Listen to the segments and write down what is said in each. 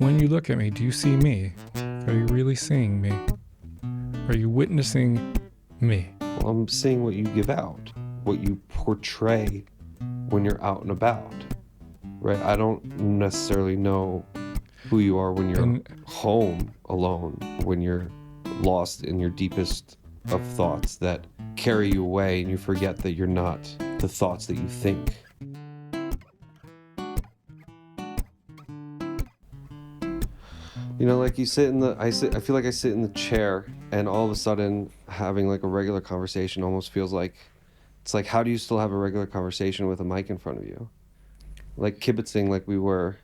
when you look at me, do you see me? Are you really seeing me? Are you witnessing me? Well, I'm seeing what you give out, what you portray when you're out and about, right? I don't necessarily know who you are when you're home alone, when you're lost in your deepest of thoughts that carry you away and you forget that you're not the thoughts that you think. You know, like you sit in the, I feel like I sit in the chair and all of a sudden having like a regular conversation almost feels like, it's like, how do you still have a regular conversation with a mic in front of you? Like kibitzing like we were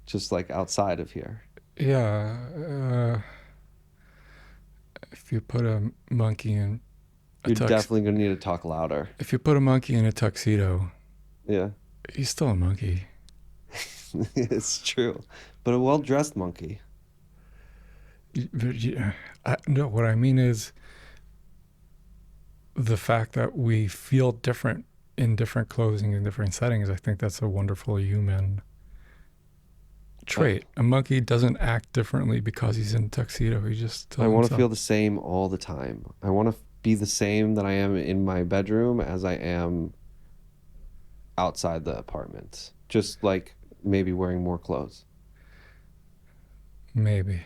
just like outside of here. Yeah. If you put a monkey in You're definitely going to need to talk louder. If you put a monkey in a tuxedo, yeah, he's still a monkey. It's true. But a well-dressed monkey. No, what I mean is the fact that we feel different in different clothing in different settings. I think that's a wonderful human trait. A monkey doesn't act differently because he's in a tuxedo. He just I want to feel the same all the time. I want to be the same that I am in my bedroom as I am outside the apartment. Just like maybe wearing more clothes. Maybe.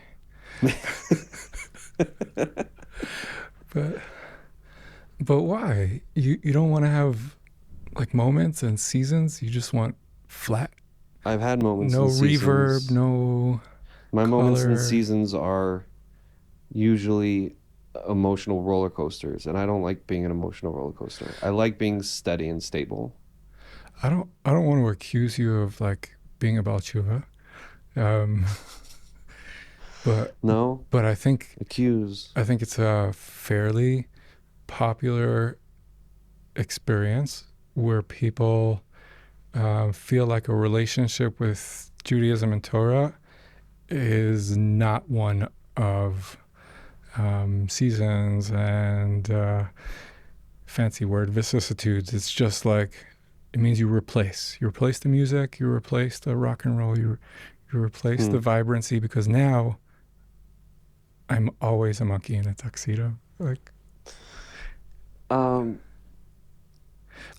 But why? You don't want to have like moments and seasons? You just want flat? I've had moments no and reverb, seasons. no My color. moments and seasons are usually emotional roller coasters, and I don't like being an emotional roller coaster. I like being steady and stable. I don't want to accuse you of like being about Chuva. But I think it's a fairly popular experience where people feel like a relationship with Judaism and Torah is not one of seasons and fancy word vicissitudes. It's just like, it means you replace the music, you replace the rock and roll, you replace the vibrancy, because now I'm always a monkey in a tuxedo. Like, I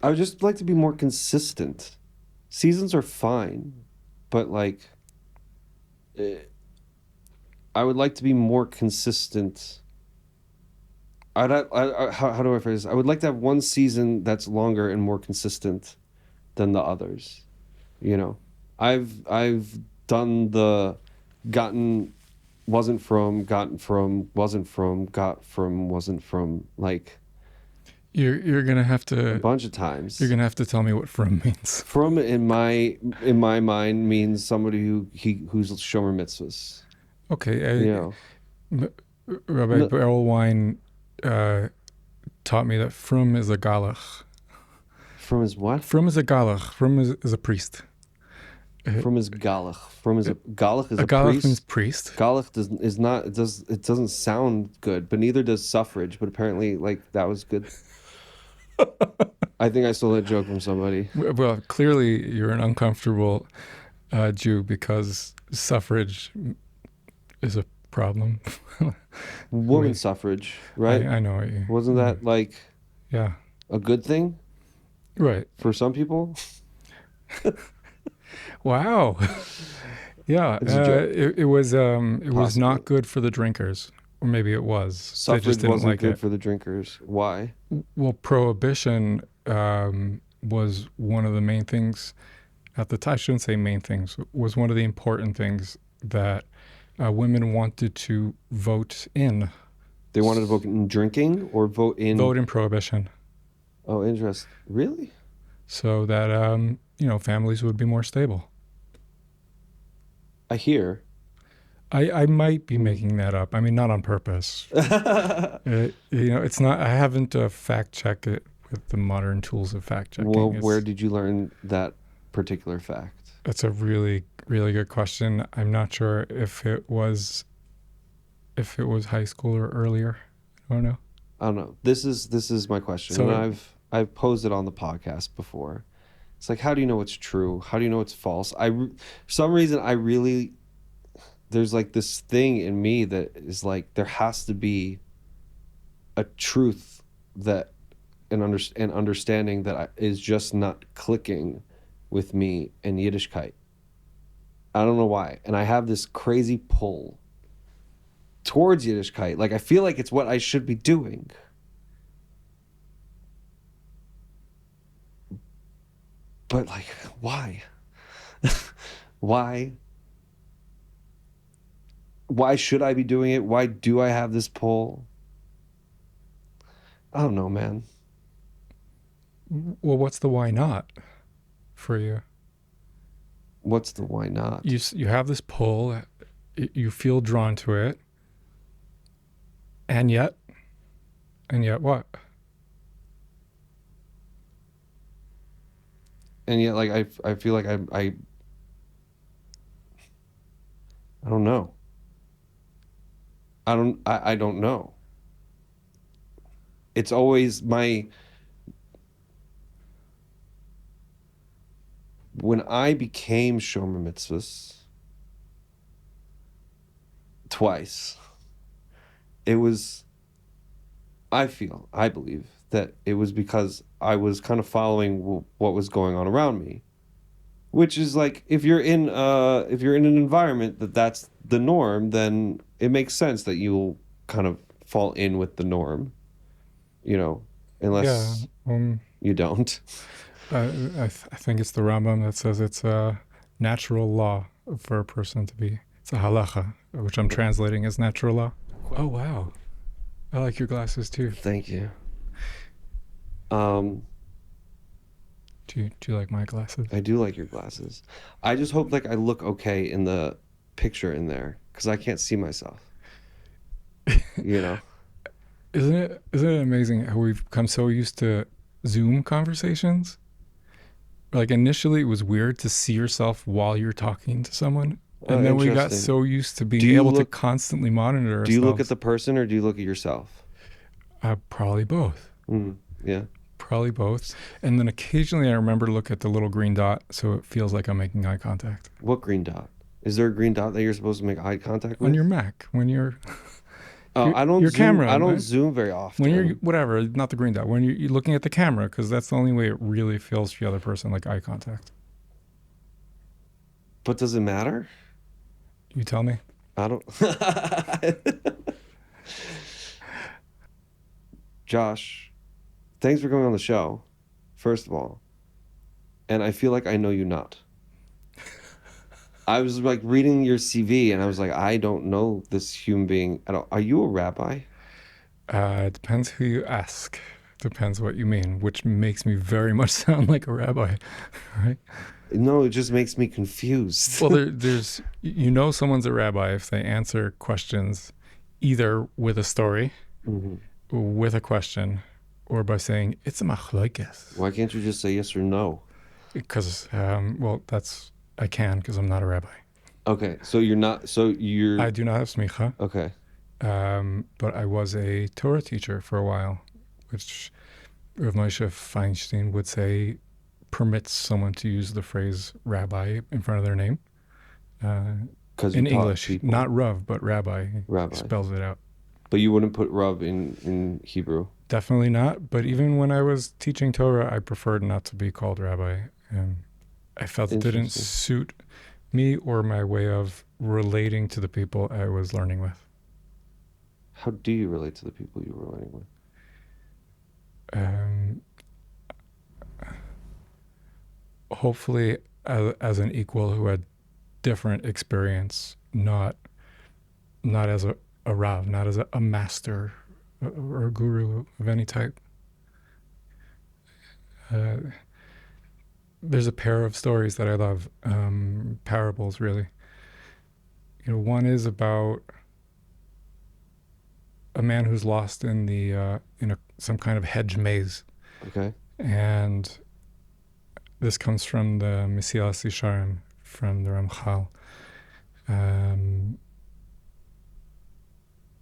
would just like to be more consistent. Seasons are fine, but like, I would like to be more consistent. How do I phrase this? I would like to have one season that's longer and more consistent than the others. You know, I've done the gotten, wasn't from, gotten from, wasn't from, got from, wasn't from, like. You're gonna have to a bunch of times. You're gonna have to tell me what "from" means. From in my mind means somebody who's shomer mitzvahs. Okay, Rabbi Berlwein taught me that "from" is a galach. From is what? From is a galach. From is a priest. From is galach. From is galach is a galach priest. Means priest. Galach it doesn't sound good, but neither does suffrage. But apparently, like, that was good. I think I stole that joke from somebody. Well, clearly you're an uncomfortable Jew because suffrage is a problem. Women's suffrage, right? I know what you. Wasn't that like a good thing? Right. For some people? Wow. Yeah. It was not good for the drinkers. Or maybe it was. Suffrage they just didn't wasn't like good it. for the drinkers. Why? Well, prohibition was one of the main things at the time. I shouldn't say main things. Was one of the important things that women wanted to vote in. They wanted to vote in drinking or vote in? Vote in prohibition. Oh, interesting. Really? So that, families would be more stable. I hear. I might be making that up. I mean, not on purpose. It's not. I haven't fact checked it with the modern tools of fact checking. Well, where did you learn that particular fact? That's a really, really good question. I'm not sure if it was high school or earlier. I don't know. This is my question. So, and I've posed it on the podcast before. It's like, how do you know it's true? How do you know it's false? For some reason, there's like this thing in me that is like there has to be a truth that an understanding that is just not clicking with me and Yiddishkeit. I don't know why, and I have this crazy pull towards Yiddishkeit. Like I feel like it's what I should be doing, but like why? Why? Why should I be doing it? Why do I have this pull? I don't know, man. Well, what's the why not for you? What's the why not? You have this pull, you feel drawn to it, and yet what? And yet, like I feel like I don't know. I don't know. It's always my when I became Shomer Mitzvahs twice, it was I believe that it was because I was kind of following what was going on around me, which is like if you're in an environment that's the norm, then it makes sense that you'll kind of fall in with the norm, you know, Yeah, unless you don't. I think it's the Rambam that says it's a natural law for a person to be. It's a halacha, which I'm translating as natural law. Oh wow, I like your glasses too. Thank you. Um, Do you like my glasses? I do like your glasses. I just hope like I look okay in the picture in there because I can't see myself. You know? Isn't it amazing how we've become so used to Zoom conversations? Like initially it was weird to see yourself while you're talking to someone. And then we got Interesting. so used to Do being you able to look constantly monitor do you look at ourselves. the person or do you look at yourself? Probably both. Yeah. Probably both. And then occasionally I remember to look at the little green dot so it feels like I'm making eye contact. What green dot? Is there a green dot that you're supposed to make eye contact On with? your Mac, when you're Oh, your I camera, don't right? zoom very When you're often. whatever, not the green dot. When you're looking at the camera, because that's the only way it really feels for the other person, like eye contact. But does it matter? You tell me. I don't Josh, thanks for coming on the show, first of all. And I feel like I know you not. I was like reading your CV and I was like, I don't know this human being at all. Are you a rabbi? It depends who you ask. Depends what you mean, which makes me very much sound like a rabbi, right? No, it just makes me confused. Well, there's someone's a rabbi if they answer questions either with a story, hmm with a question, or by saying it's a machlokes. Why can't you just say yes or no? Because well, that's I can because I'm not a rabbi. Okay, so you're not, so I you're, do not have smicha, okay. but I was a Torah teacher for a while, which Rav Moshe Feinstein would say permits someone to use the phrase rabbi in front of their name. Because you In taught English, people, not Rav, but rabbi. He rabbi. spells it out. But you wouldn't put Rav in Hebrew. Definitely not. But even when I was teaching Torah, I preferred not to be called rabbi. I felt it didn't Interesting. suit me or my way of relating to the people I was learning with. How do you relate to the people you were learning with? Um, Hopefully, as an equal who had different experience, not as a rav, not as a master or a guru of any type. Uh, there's a pair of stories that I love, parables really. One is about a man who's lost in the some kind of hedge maze, Okay. and this comes from the Mesilas Yesharim from the Ramchal. Um,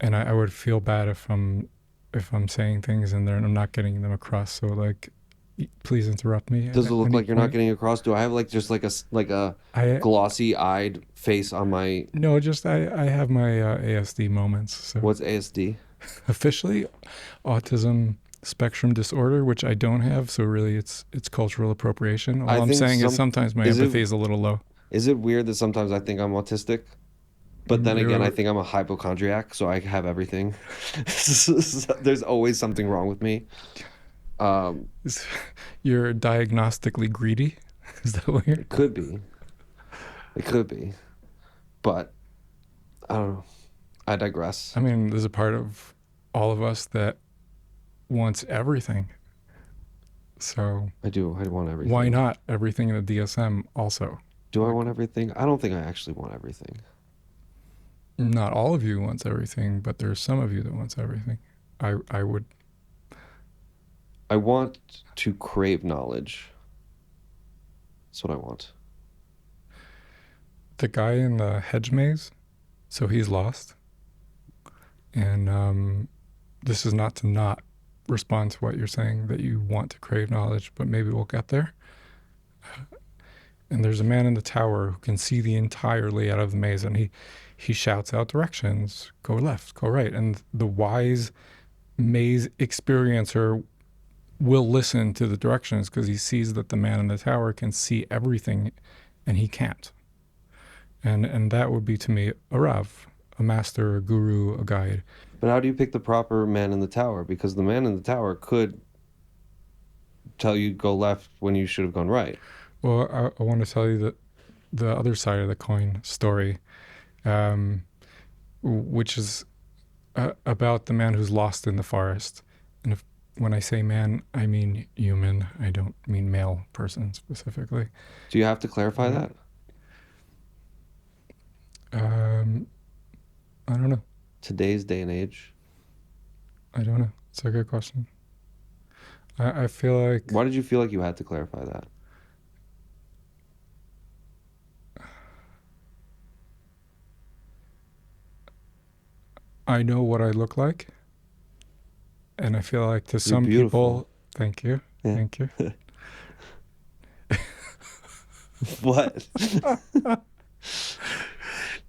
and I would feel bad if I'm saying things in there and I'm not getting them across. So like Please interrupt me Does it at look any like you're not point. getting across? Do I have like just like a I glossy-eyed face on my no, just I have my ASD moments. So what's ASD? officially, autism spectrum disorder, which I don't have. So really, it's cultural appropriation. All I I'm think saying is some sometimes my is it empathy is a little low. is it weird that sometimes I think I'm autistic, but then again I You're think I'm a hypochondriac, so I have everything. There's always something wrong with me. Um, you're diagnostically greedy. Is that weird? it could be, it could be, but I don't know. I digress. I mean, there's a part of all of us that wants everything. So I do. I want why everything. not everything in the DSM also? Do I Like, want everything? I don't think I actually want everything. not all of you wants everything, but there's some of you that wants everything. I would. I want to crave knowledge. That's what I want. The guy in the hedge maze, so he's lost. And this is not to not respond to what you're saying that you want to crave knowledge, but maybe we'll get there. And there's a man in the tower who can see the entire layout of the maze, and he shouts out directions: go left, go right. And the wise maze experiencer will listen to the directions because he sees that the man in the tower can see everything, and he can't. And that would be to me a Rav, a master, a guru, a guide. But how do you pick the proper man in the tower? Because the man in the tower could tell you go left when you should have gone right. Well, I want to tell you that the other side of the coin story, um, which is about the man who's lost in the forest. And if, when I say man, I mean human. I don't mean male person specifically. Do you have to clarify Right? that? Um, I don't know. Today's day and age. I don't know. It's a good question. I feel like Why did you feel like you had to clarify that? I know what I look like, and I feel like to You're some beautiful. people, thank you, Yeah. thank you. What?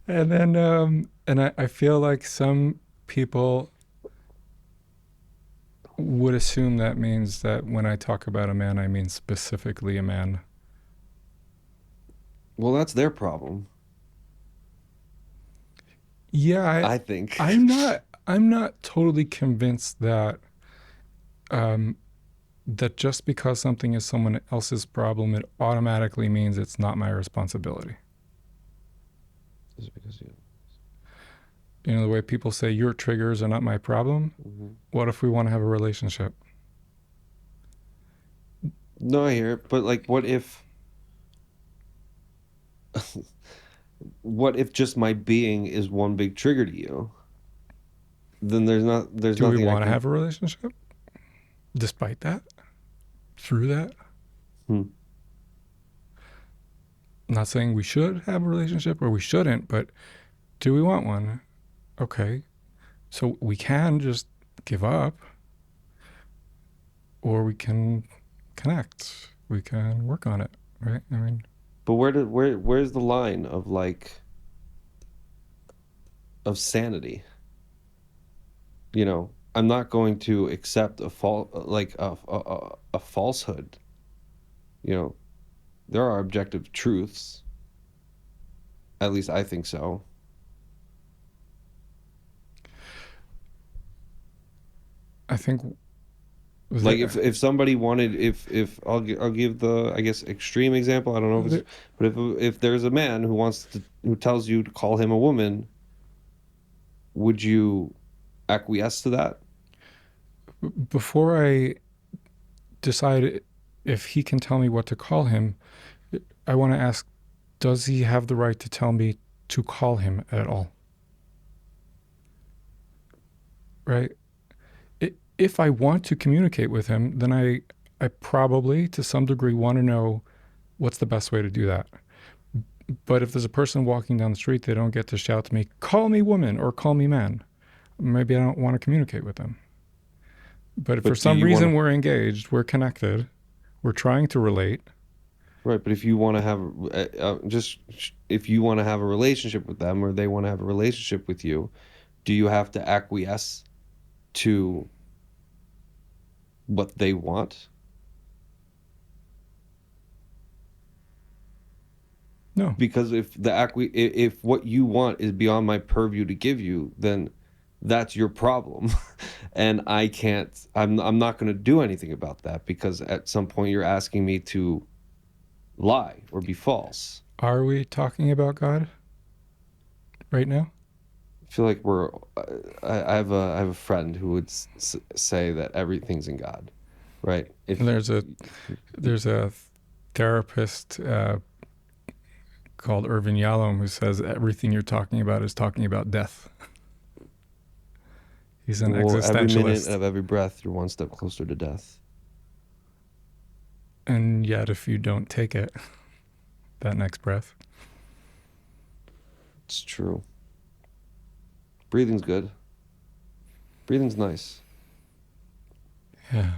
And then, and I feel like some people would assume that means that when I talk about a man, I mean specifically a man. Well, that's their problem, Yeah, I think. I'm not totally convinced that um, that just because something is someone else's problem, it automatically means it's not my responsibility. Just because you. You know, the way people say your triggers are not my problem. Mhm. What if we want to have a relationship? No, I hear it, but like, what if just my being is one big trigger to you? Then there's Do we nothing I want to can. have a relationship despite that? Through that? Hmm. I'm not saying we should have a relationship or we shouldn't, but do we want one? Okay. So we can just give up or we can connect. We can work on it, right? I mean, But where's the line of like of sanity? I'm not going to accept a falsehood. You know, there are objective truths. At least I think so. I think Like if there, if somebody wanted if I'll give the I guess extreme example. I don't know if it's there but if there's a man who tells you to call him a woman, would you acquiesce to that? before I decide if he can tell me what to call him, I want to ask, does he have the right to tell me to call him at all? Right? If I want to communicate with him, then I probably, to some degree, want to know what's the best way to do that. But if there's a person walking down the street, they don't get to shout to me, call me woman or call me man. Maybe I don't want to communicate with them. But if for But do some you want reason to we're engaged, we're connected, We're trying to relate. Right, but if you want to have if you want to have a relationship with them or they want to have a relationship with you, do you have to acquiesce to what they want? No. Because if what you want is beyond my purview to give you, then that's your problem. And I'm not going to do anything about that because at some point you're asking me to lie or be false. Are we talking about God right now? I feel like I have a friend who would say that everything's in God, right? And there's a therapist called Irvin Yalom who says everything you're talking about is talking about death. He's an Well, every minute existentialist. of every breath, you're one step closer to death. And yet, if you don't take it, that next breath. It's true. Breathing's good. Breathing's nice. Yeah,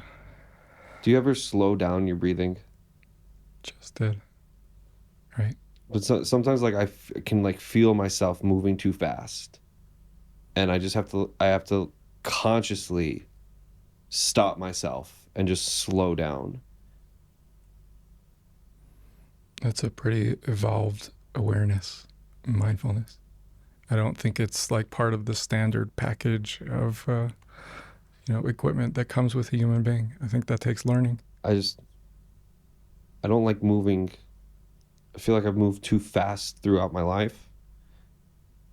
Do you ever slow down your breathing? just did. Right. But sometimes, like can like feel myself moving too fast, and I have to consciously stop myself and just slow down. That's a pretty evolved awareness, mindfulness. I don't think it's like part of the standard package of equipment that comes with a human being. I think that takes learning. I don't like moving. I feel like I've moved too fast throughout my life.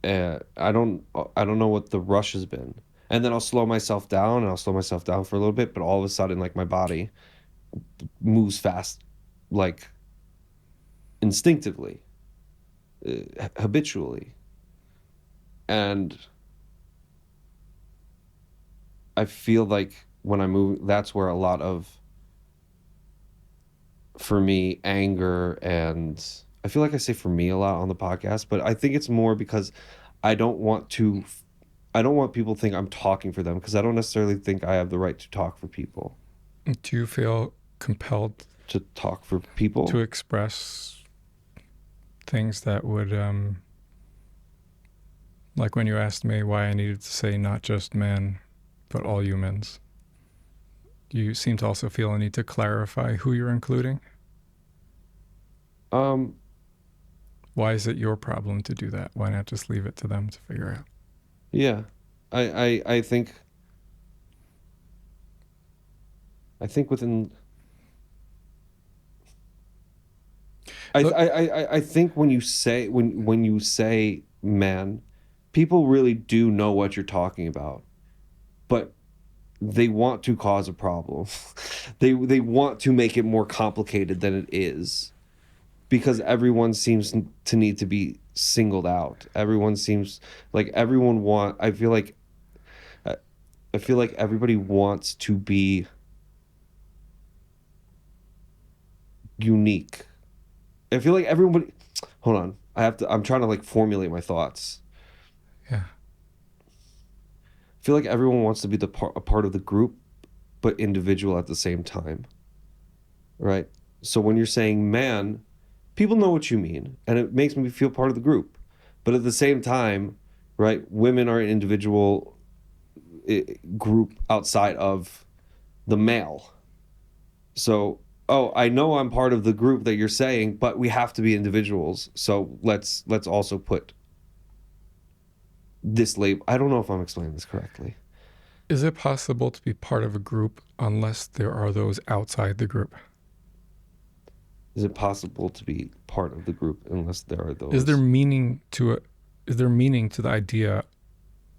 I don't know what the rush has been. And then I'll slow myself down and I'll slow myself down for a little bit, but all of a sudden like my body moves fast, like instinctively, habitually. And I feel like when I move, that's where a lot of, for me, anger and I feel like I say for me a lot on the podcast, but I think it's more because I don't want to, I don't want people to think I'm talking for them because I don't necessarily think I have the right to talk for people. Do you feel compelled To talk for people? to express things that would, like when you asked me why I needed to say not just men, but all humans? You seem to also feel a need to clarify who you're including. Um, Why is it your problem to do that? Why not just leave it to them to figure out? yeah. I think within So, I think when you say man, people really do know what you're talking about, but they want to cause a problem. They want to make it more complicated than it is because everyone seems to need to be singled out. Everyone seems like everyone want. I feel like everybody wants to be unique. I feel like everybody. Hold on. I'm trying to like formulate my thoughts. yeah. I feel like everyone wants to be a part of the group, but individual at the same time. Right? So when you're saying man, people know what you mean, and it makes me feel part of the group. But at the same time, right, women are an individual group outside of the male. So, oh, I know I'm part of the group that you're saying, but we have to be individuals. So let's also put this label. I don't know if I'm explaining this correctly. Is it possible to be part of a group unless there are those outside the group? Is it possible to be part of the group unless there are Is there those? meaning to it? Is there meaning to the idea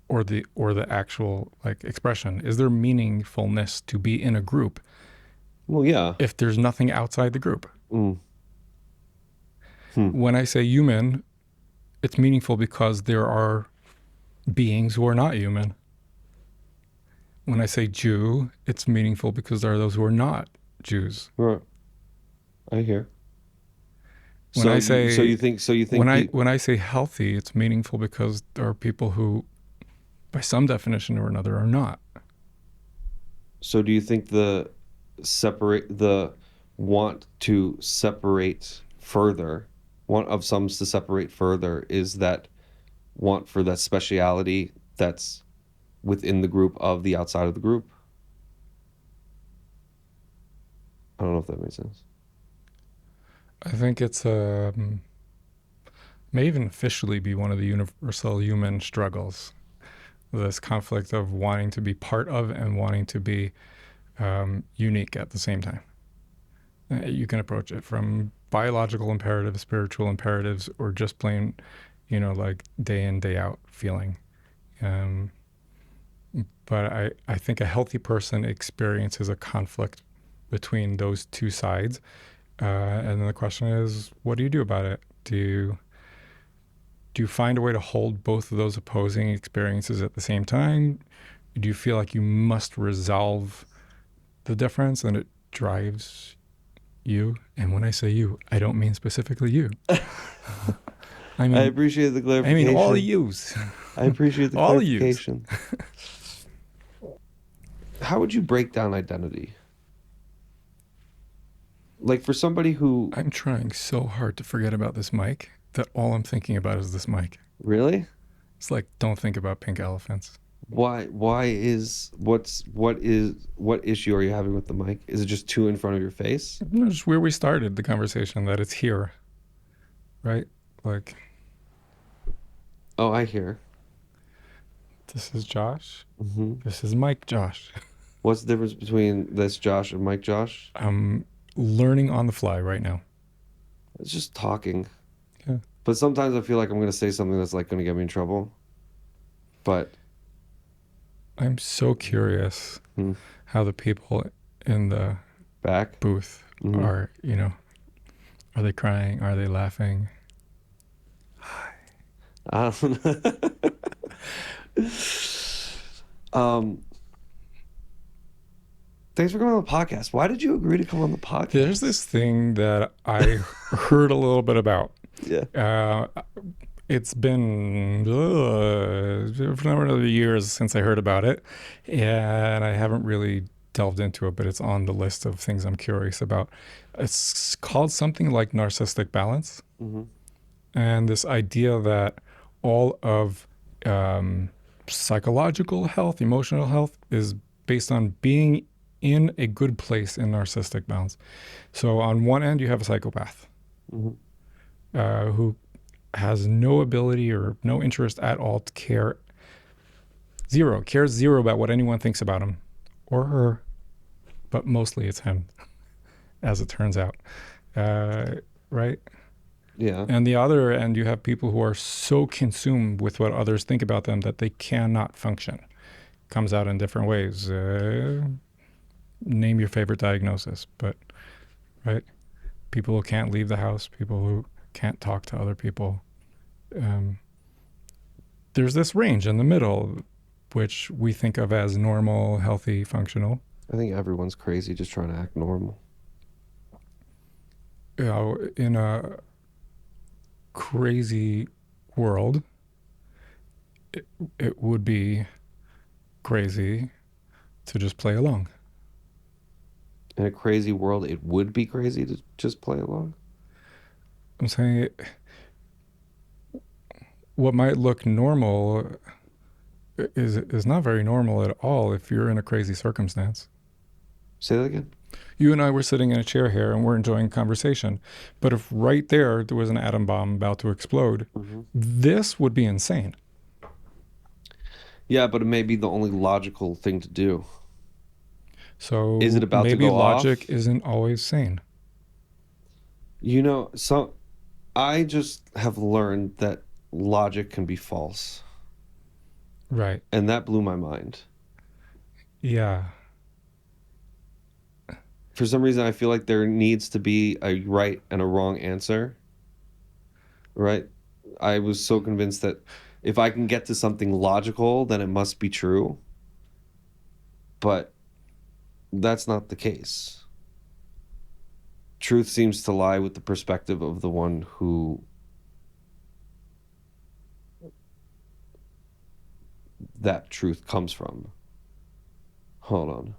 or the actual like expression? Is there meaningfulness to be in a group Well, yeah. if there's nothing outside the group? Mm. Hmm. When I say human, it's meaningful because there are beings who are not human. When I say Jew, it's meaningful because there are those who are not Jews. Right. I hear. When I You say think people. when I say healthy, it's meaningful because there are people who, by some definition or another, are not. So do you think the separate the want to separate further, want of some to separate further, is that want for that speciality that's within the group of the outside of the group. I don't know if that makes sense. I think it's may even officially be one of the universal human struggles. This conflict of wanting to be part of and wanting to be unique at the same time. You can approach it from biological imperatives, spiritual imperatives, or just plain, like day in, day out feeling. Um, but I think a healthy person experiences a conflict between those two sides. And then the question is, what do you do about it? Do you find a way to hold both of those opposing experiences at the same time? Do you feel like you must resolve the difference and it drives you? And when I say you, I don't mean specifically you. I I mean, appreciate the I mean all the clarification. yous. I appreciate the All the yous. clarification. How would you break down identity? Like for somebody who I'm trying so hard to forget about this mic that all I'm thinking about is this mic. really, It's like, don't think about pink elephants. why is what issue are you having with the mic? Is it just too in front of your face? Just where we started the conversation, that it's here, right? Like, Oh, I hear. this is Josh. Hmm. This is Mike Josh. What's the difference between this Josh and Mike Josh? I'm learning on the fly right now. It's just talking. Yeah. But sometimes I feel like I'm going to say something that's like going to get me in trouble. But I'm so curious hmm, how the people in the back. booth Hmm. are, are they crying? Are they laughing? I don't know. um, thanks for coming on the podcast. Why did you agree to come on the podcast? There's this thing that I heard a little bit about. Yeah. It's been for a number of years since I heard about it, and I haven't really delved into it, but it's on the list of things I'm curious about. It's called something like narcissistic balance, Hmm. and this idea that all of psychological health, emotional health, is based on being in a good place in narcissistic balance. So on one end, you have a psychopath Hmm. who has no ability or no interest at all to cares zero about what anyone thinks about him or her, but mostly it's him, as it turns out. Uh, right? Yeah. And the other end, you have people who are so consumed with what others think about them that they cannot function. Comes out in different ways. Name your favorite diagnosis, but right? People who can't leave the house, people who can't talk to other people. Um, there's this range in the middle, which we think of as normal, healthy, functional. I think everyone's crazy just trying to act normal. In a crazy world, it would be crazy to just play along. In a crazy world, it would be crazy to just play along. I'm saying what might look normal is not very normal at all if you're in a crazy circumstance. Say that again. You and I were sitting in a chair here and we're enjoying conversation. But if right there was an atom bomb about to explode, Hmm. this would be insane. Yeah, but it may be the only logical thing to do. Is it So about to maybe go logic off? isn't always sane. So I just have learned that logic can be false, Right. and that blew my mind. Yeah. For some reason, I feel like there needs to be a right and a wrong answer, right? I was so convinced that if I can get to something logical, then it must be true. But that's not the case. Truth seems to lie with the perspective of the one who that truth comes from. Hold on.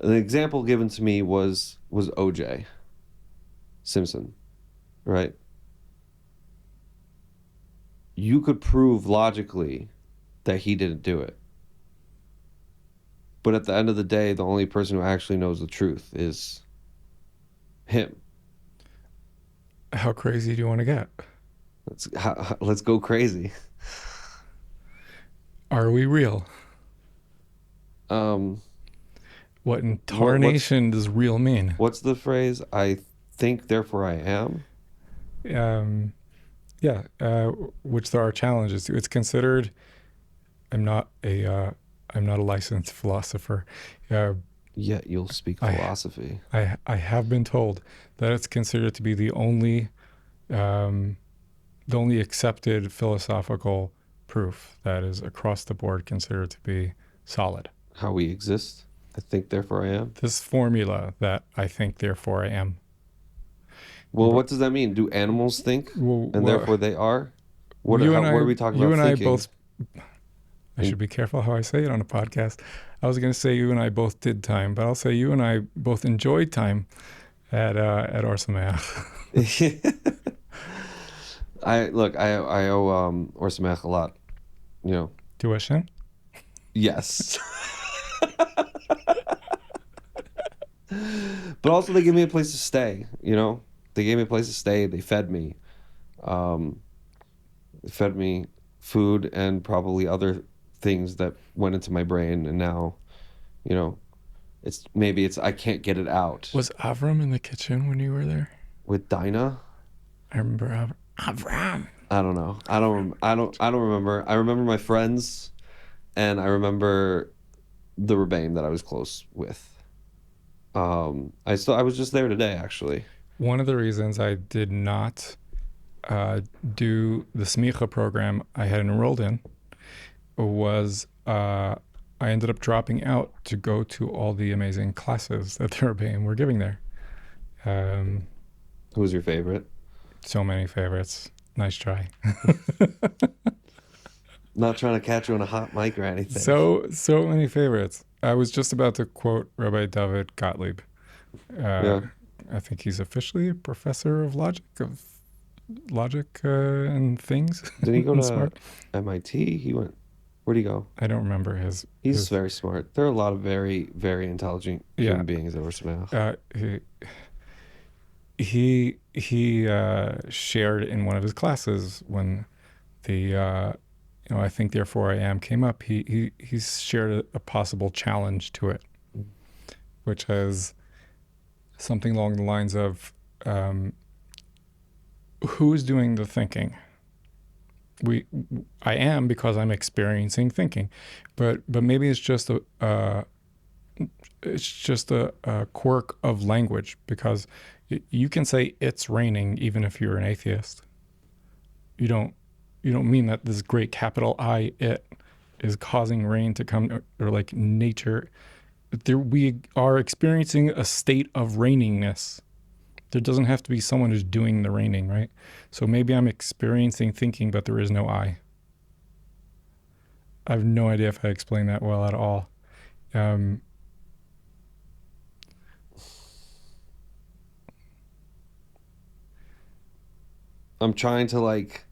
An example given to me was OJ Simpson, right? You could prove logically that he didn't do it. But at the end of the day, the only person who actually knows the truth is him. How crazy do you want to get? Let's go crazy. Are we real? Um, What in what's tarnation does real mean? what's the phrase? I think, therefore I am. Um, yeah, which there are challenges to. It's considered. I'm not a. I'm not a licensed philosopher. Uh, Yet you'll speak I philosophy. I have been told that it's considered to be um, the only accepted philosophical proof that is across the board considered to be solid. How we exist. I think, therefore I am. This formula that I think, therefore I am. Well, But what does that mean? Do animals think, and well, therefore they are? you and What I, are we talking you about and I thinking? both. I should be careful how I say it on a podcast. I was going to say you and I both did time, but I'll say you and I both enjoyed time at Orsameach. I owe Orsamech a lot. You know. Tuition. Yes. But also they gave me a place to stay, you know? They gave me a place to stay. They fed me. Um, they fed me food and probably other things that went into my brain, and now, you know, maybe it's I can't get it out. Was Avram in the kitchen when you were there? With Dinah? I remember Avram. I don't know. I don't remember. I remember my friends, and I remember the Rebbeim that I was close with. I was just there today actually. One of the reasons I did not do the smicha program I had enrolled in was I ended up dropping out to go to all the amazing classes that the Rebbeim were giving there. Um, Who's your favorite? so many favorites. Nice try. Not trying to catch you on a hot mic or anything. So many favorites. I was just about to quote Rabbi David Gottlieb. Yeah. I think he's officially a professor of logic and things. Didn't he go and to smart. MIT? Where'd he go? I don't remember He's very smart. There are a lot of very, very intelligent human beings that were smart. He shared in one of his classes when the I think therefore I am came up. He's shared a possible challenge to it, which is something along the lines of who's doing the thinking. I am because I'm experiencing thinking, but maybe it's just a quirk of language, because you can say it's raining even if you're an atheist. You don't mean that this great capital I it is causing rain to come, or like nature. We are experiencing a state of rainingness. There doesn't have to be someone who's doing the raining, right? So maybe I'm experiencing thinking, but there is no I. I have no idea if I explained that well at all. I'm trying to like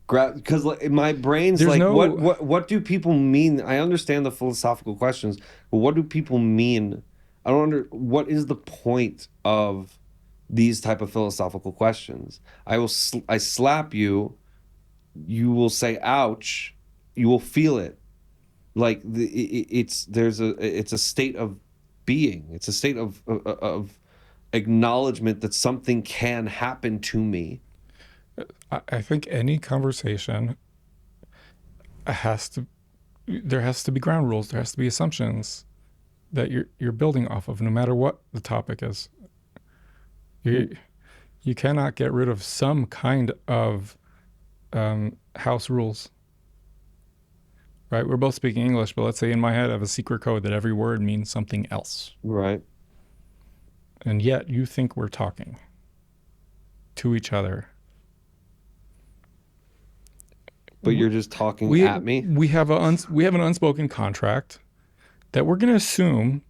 grab because like my brain's There's like, no. what do people mean? I understand the philosophical questions, but what do people mean? I don't under what is the point of these type of philosophical questions? I slap you, you will say ouch, you will feel it. Like it's a state of being. It's a state of acknowledgement that something can happen to me. I think any conversation has to. There has to be ground rules. There has to be assumptions that you're building off of, no matter what the topic is. You cannot get rid of some kind of house rules, right? We're both speaking English, but let's say in my head I have a secret code that every word means something else, Right. and yet you think we're talking to each other. But you're just talking We at me. we have an unspoken contract that we're going to assume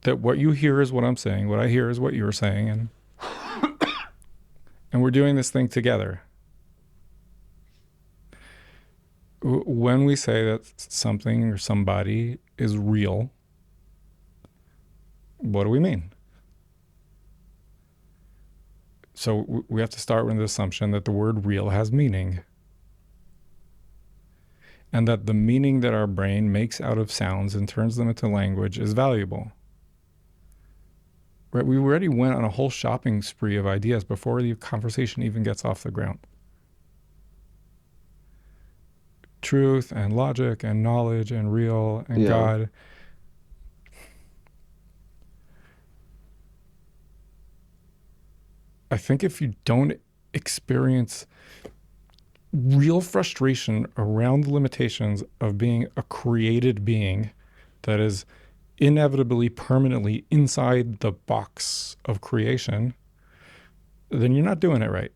that what you hear is what I'm saying, what I hear is what you're saying, and we're doing this thing together. When we say that something or somebody is real, what do we mean? So we have to start with the assumption that the word real has meaning, and that the meaning that our brain makes out of sounds and turns them into language is valuable. Right? We already went on a whole shopping spree of ideas before the conversation even gets off the ground. Truth and logic and knowledge and real and Yeah. God. I think if you don't experience real frustration around the limitations of being a created being that is inevitably permanently inside the box of creation, then you're not doing it right.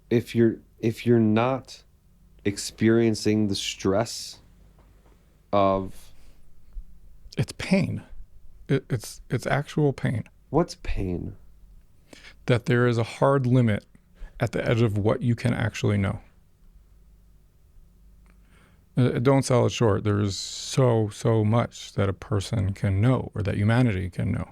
If you're not experiencing the stress of It's pain. It's actual pain. what's pain? That there is a hard limit at the edge of what you can actually know. Don't sell it short. There's so much that a person can know or that humanity can know.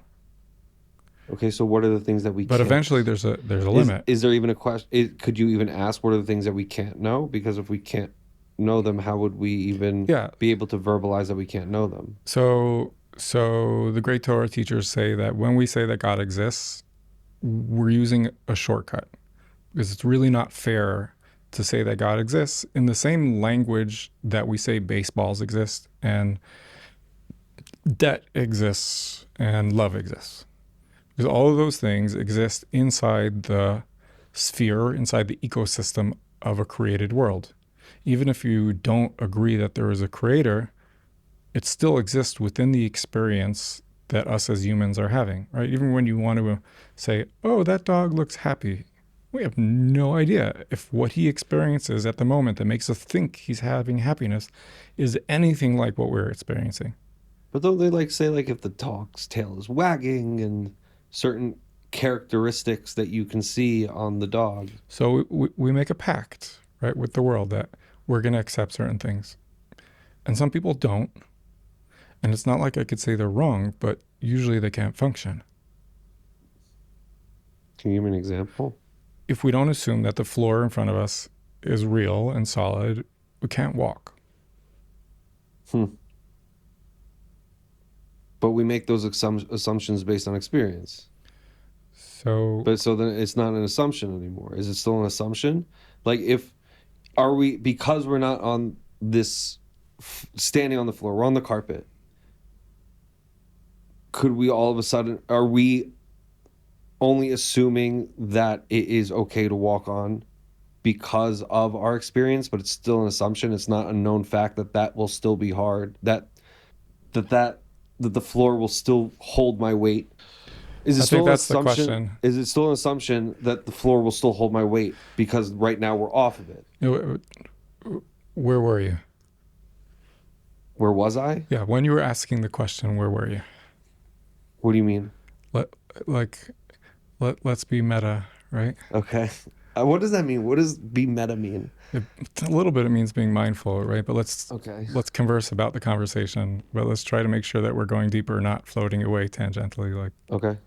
Okay, so what are the things that we But can't? eventually there's a limit. Is there even a question? Could you even ask what are the things that we can't know? Because if we can't know them, how would we even Yeah. be able to verbalize that we can't know them? So the great Torah teachers say that when we say that God exists, we're using a shortcut because it's really not fair to say that God exists in the same language that we say baseballs exist and debt exists and love exists. Because all of those things exist inside the sphere, inside the ecosystem of a created world. Even if you don't agree that there is a creator, it still exists within the experience that us as humans are having, right? Even when you want to say, oh, that dog looks happy, we have no idea if what he experiences at the moment that makes us think he's having happiness is anything like what we're experiencing. But don't they like say like if the dog's tail is wagging and certain characteristics that you can see on the dog? So we make a pact, right, with the world that we're going to accept certain things. And some people don't. And it's not like I could say they're wrong, but usually they can't function. Can you give me an example? If we don't assume that the floor in front of us is real and solid, we can't walk. But we make those assumptions based on experience. So then it's not an assumption anymore. Is it still an assumption? Like are we, because we're not on this standing on the floor, we're on the carpet. Could we all of a sudden, are we only assuming that it is okay to walk on because of our experience, but it's still an assumption? It's not a known fact that will still be hard, that the floor will still hold my weight. Is it I think still an that's the assumption? question. Is it still an assumption that the floor will still hold my weight because right now we're off of it? Where were you? Where was I? Yeah, when you were asking the question, where were you? What do you mean? Let's be meta, right? Okay. What does that mean? What does be meta mean? A little bit it means being mindful, right? But let's converse about the conversation. But let's try to make sure that we're going deeper, not floating away tangentially. Okay.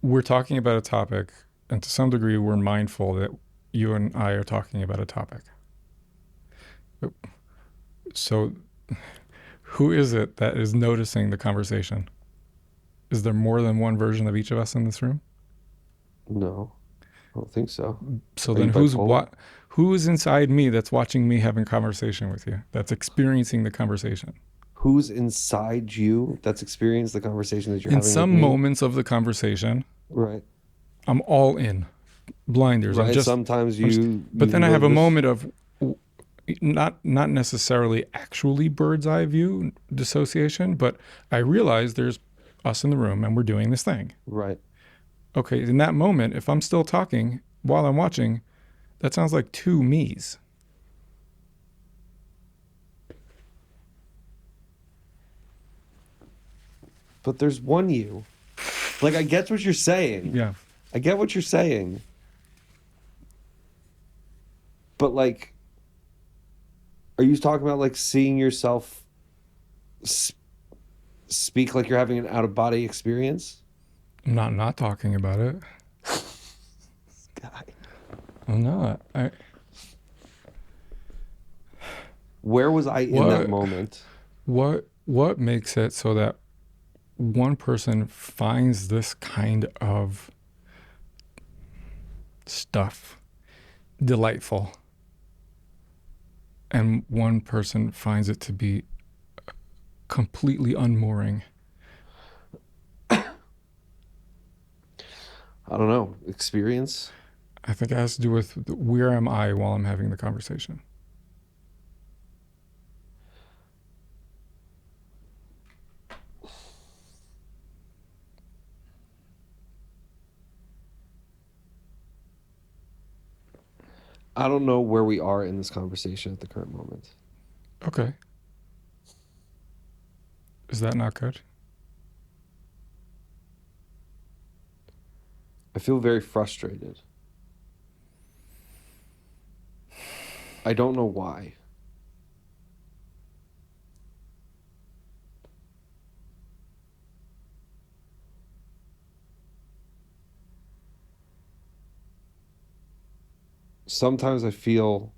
We're talking about a topic, and to some degree, we're mindful that you and I are talking about a topic. So, who is it that is noticing the conversation? Is there more than one version of each of us in this room? No, I don't think so. So then who is inside me that's watching me having a conversation with you, that's experiencing the conversation? Who's inside you that's experienced the conversation that you're having In some with me? moments of the conversation, Right. I'm all in, blinders. Right. Sometimes but then I have a this moment of not necessarily actually bird's eye view dissociation, but I realize there's us in the room and we're doing this thing. Right. Okay, in that moment, if I'm still talking while I'm watching, that sounds like two me's. but there's one you. Like, I get what you're saying. Yeah. I get what you're saying. But like, are you talking about like seeing yourself speak like you're having an out of body experience? I'm not talking about it. Guy. I'm not. Where was I in that What moment? what makes it so that one person finds this kind of stuff delightful and one person finds it to be completely unmooring? I don't know. Experience? I think it has to do with where am I while I'm having the conversation. I don't know where we are in this conversation at the current moment. Okay. Is that not good? I feel very frustrated. I don't know why. Sometimes I feel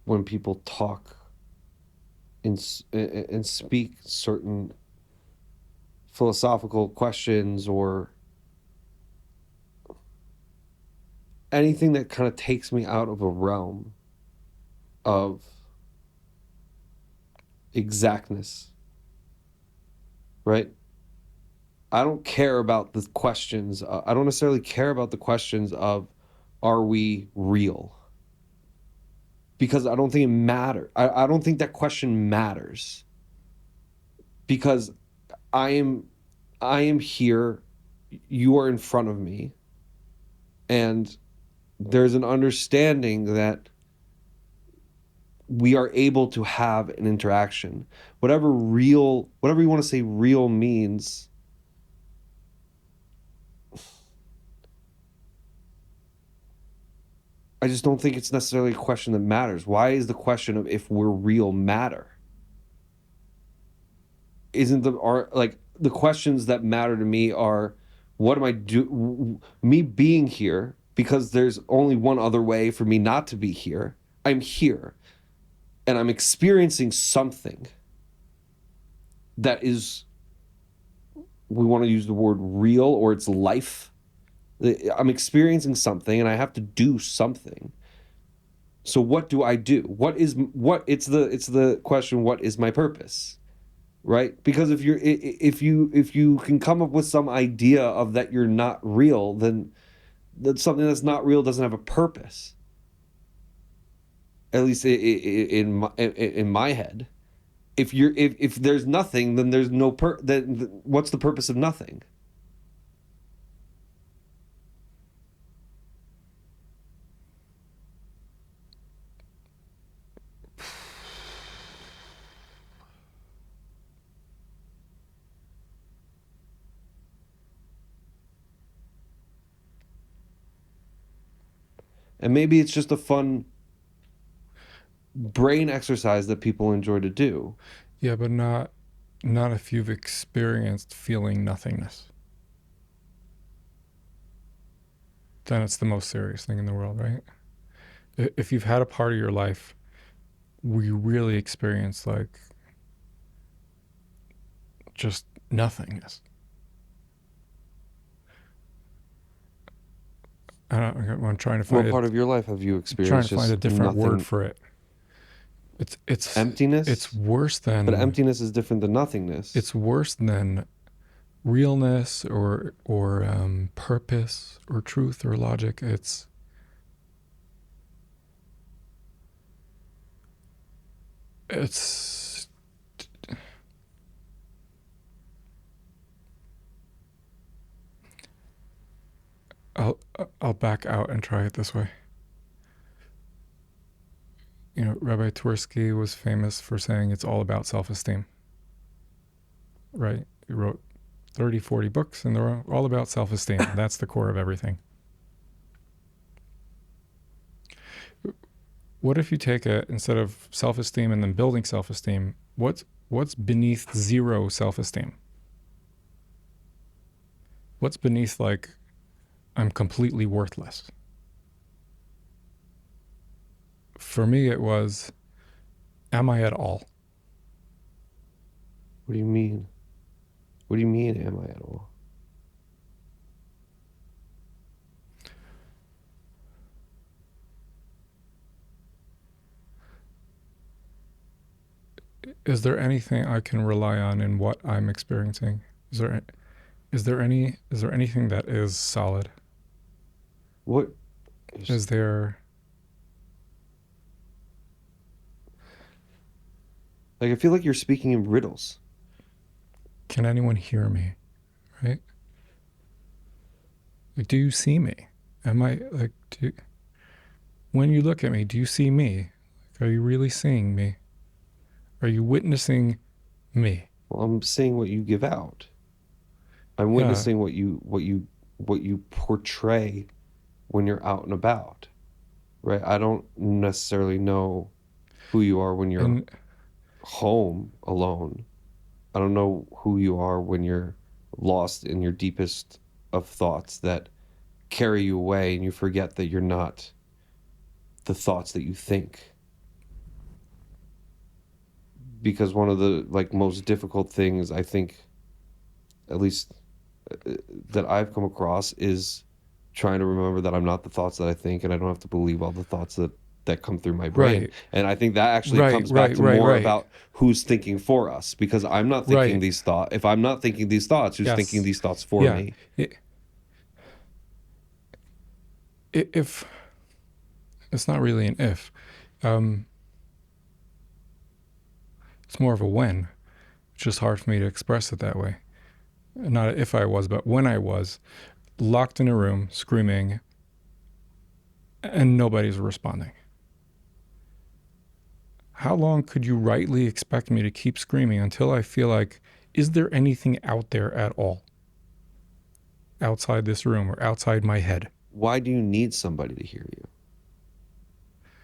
when people talk and speak certain philosophical questions or anything that kind of takes me out of a realm of exactness, right? I don't care about the questions. I don't necessarily care about the questions of, are we real? Because I don't think it matters. I don't think that question matters. Because I am I am here, you are in front of me, and there's an understanding that we are able to have an interaction. Whatever you want to say real means, I just don't think it's necessarily a question that matters. Why is the question of if we're real matter? Isn't the questions that matter to me are, what am I do me being here, because there's only one other way for me not to be here. I'm here and I'm experiencing something that is, we want to use the word real, or it's life. I'm experiencing something and I have to do something. So what do I do? It's the question, what is my purpose? Right? Because if you can come up with some idea of that you're not real, then something that's not real doesn't have a purpose. At least in my head. If there's nothing, then there's no then what's the purpose of nothing? And maybe it's just a fun brain exercise that people enjoy to do. Yeah, but not if you've experienced feeling nothingness. Then it's the most serious thing in the world, right? If you've had a part of your life where you really experience like just nothingness. I'm trying to What find part of your life have you trying to experienced find a just different word nothing? for it. It's Emptiness? worse But than emptiness is different than nothingness. it's worse than realness or purpose or truth or logic. It's I'll I'll back out and try it this way. You know, Rabbi Twersky was famous for saying it's all about self-esteem. right? You wrote 30, 40 books, and they're all about self-esteem. That's the core of everything. What if you take it instead of self-esteem and then building self-esteem? What's beneath zero self-esteem? What's beneath like I'm completely worthless? For me, it was, am I at all? What do you mean? What do you mean, am I at all? Is there anything I can rely on in what I'm experiencing? Is there is there anything that is solid? What is, Is there like, I feel like you're speaking in riddles. can anyone hear me? Right? Like, do you see me? Am I like when you look at me, do you see me? Like, are you really seeing me? Are you witnessing me? Well, I'm seeing what you give out. I'm Yeah. witnessing what you portray when you're out and about, right? I don't necessarily know who you are when you're And home alone. I don't know who you are when you're lost in your deepest of thoughts that carry you away and you forget that you're not the thoughts that you think. Because one of the like most difficult things I think, at least that I've come across, is trying to remember that I'm not the thoughts that I think, and I don't have to believe all the thoughts that come through my brain. right, And I think that actually right, comes back right, to right, more right, about who's thinking for us, because I'm not thinking right. these thoughts. If I'm not thinking these thoughts, who's thinking Yes. these thoughts for Yeah. me? If it's not really an if, um, it's more of a when. It's just hard for me to express it that way. Not if I was, but when I was locked in a room screaming and nobody's responding. How long could you rightly expect me to keep screaming until I feel like, is there anything out there at all outside this room or outside my head? Why do you need somebody to hear you?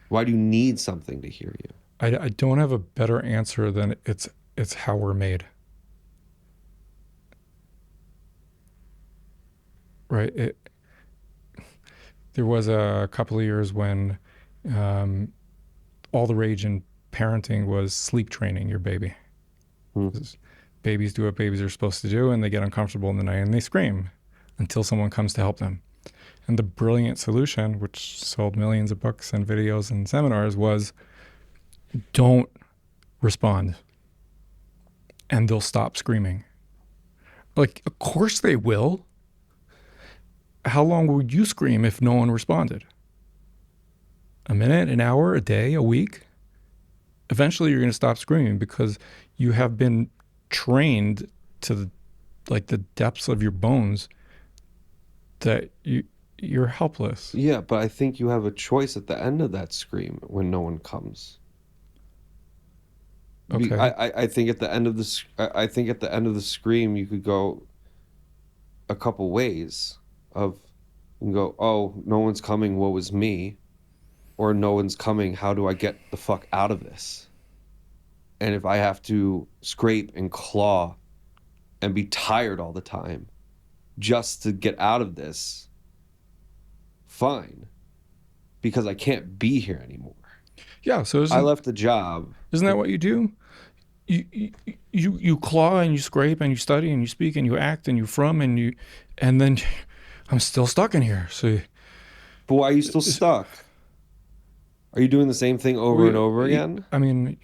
Why do you need something to hear you? I don't have a better answer than it's how we're made, right? There was a couple of years when um, all the rage in parenting was sleep training your baby. Hmm. Babies do what babies are supposed to do, and they get uncomfortable in the night and they scream until someone comes to help them. And the brilliant solution, which sold millions of books and videos and seminars, was don't respond and they'll stop screaming. Like, of course they will. How long would you scream if no one responded? A minute, an hour, a day, a week? Eventually you're going to stop screaming because you have been trained to like the depths of your bones that you're helpless. Yeah, but I think you have a choice at the end of that scream when no one comes. Okay. I think at the end of I think at the end of the scream you could go a couple ways of, you can go, oh, no one's coming, woe is me, or no one's coming, how do I get the fuck out of this? And if I have to scrape and claw and be tired all the time just to get out of this, fine, because I can't be here anymore. Yeah, so I left the job. isn't that what you do? You claw and you scrape and you study and you speak and you act and you from and then I'm still stuck in here. So But why are you still stuck? Are you doing the same thing over and over again? I mean,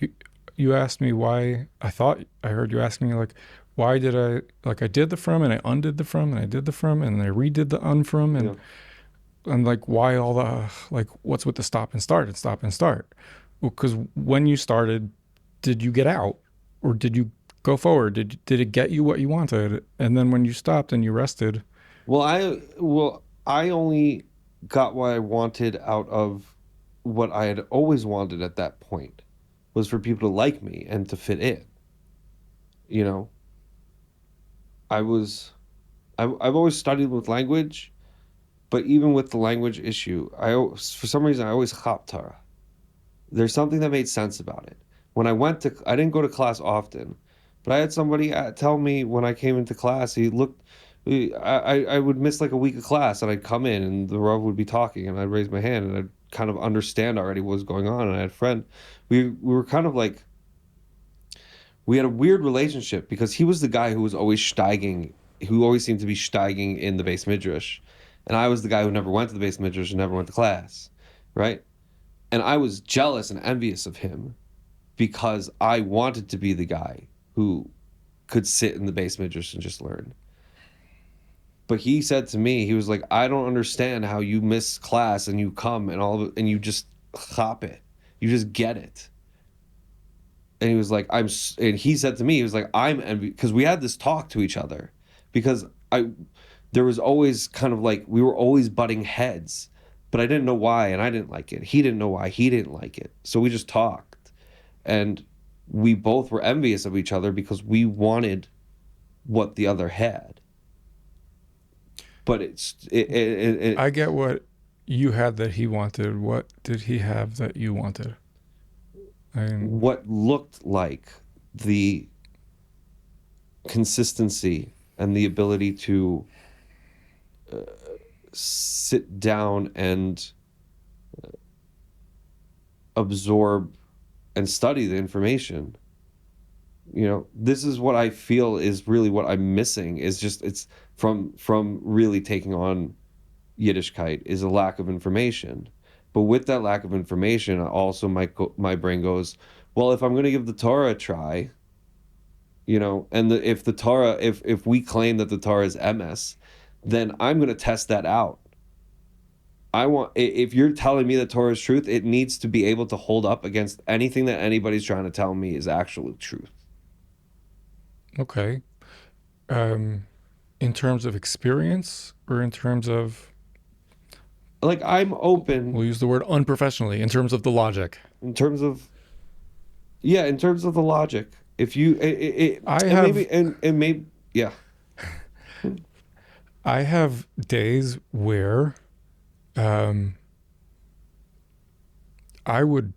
you asked me why. I thought I heard you asking me like, why did I did the from and I undid the from and I did the from and I redid the unfrom Yeah. and like why all the like what's with the stop and start and stop and start? Well, because when you started, did you get out or did you go forward? Did it get you what you wanted? And then when you stopped and you rested, I only got what I wanted out of what I had always wanted at that point, was for people to like me and to fit in, you know? I was I've always studied with language, but even with the language issue, for some reason I always chop Torah. There's something that made sense about it. When I didn't go to class often, but I had somebody tell me when I came into class, I would miss like a week of class and I'd come in and the Rav would be talking and I'd raise my hand and I'd kind of understand already what was going on. And I had a friend, we were kind of like, we had a weird relationship because he was the guy who was always steiging, who always seemed to be steiging in the base midrash. And I was the guy who never went to the base midrash and never went to class, right? And I was jealous and envious of him because I wanted to be the guy who could sit in the base midrash and just learn. But he said to me, he was like, I don't understand how you miss class and you come and and you just hop it. You just get it. And he was like, and he said to me, he was like, I'm envious, because we had this talk to each other because there was always kind of like, we were always butting heads, but I didn't know why. And I didn't like it. He didn't know why he didn't like it. So we just talked and we both were envious of each other because we wanted what the other had. But I get what you had that he wanted. What did he have that you wanted? What looked like the consistency and the ability to sit down and absorb and study the information. You know, this is what I feel is really what I'm missing, is just it's from really taking on Yiddishkeit is a lack of information. But with that lack of information, also my brain goes, well, if I'm going to give the Torah a try, you know, and if the Torah, if we claim that the Torah is MS, then I'm going to test that out. If you're telling me that Torah is truth, it needs to be able to hold up against anything that anybody's trying to tell me is actual truth. Okay. In terms of experience or in terms of, Like, I'm open. we'll use the word unprofessionally, in terms of the logic. In terms of, yeah, in terms of the logic. If you, I and have, maybe, and maybe, yeah. I have days where, I would,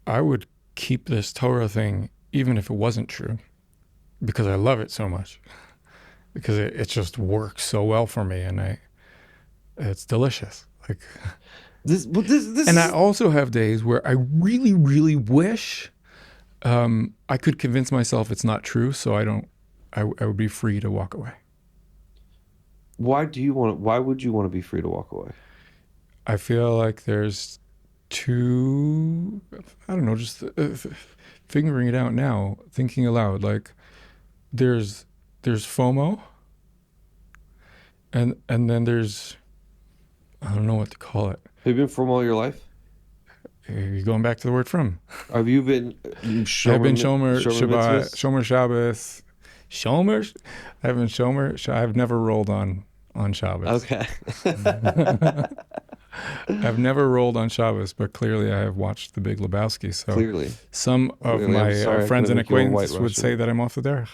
I would keep this Torah thing even if it wasn't true, because I love it so much, because it just works so well for me, and it's delicious. Like, This and I is, also have days where I really, really wish I could convince myself it's not true, so I would be free to walk away. why would you want to be free to walk away? I feel like there's two, I don't know, just figuring it out now, thinking aloud. Like there's FOMO, and then there's, I don't know what to call it. Have you been from all your life? You're going back to the word from. Have you been I've been Shomer Shabbat, mitzvahs? Shomer Shabbos, Shomer. I've been Shomer. I've never rolled on Shabbos. Okay. I've never rolled on Shabbos, but clearly I have watched The Big Lebowski. So Clearly. some of Clearly. my I'm sorry, I friends couldn't and make you a white acquaintances would say Russian. that I'm off the derech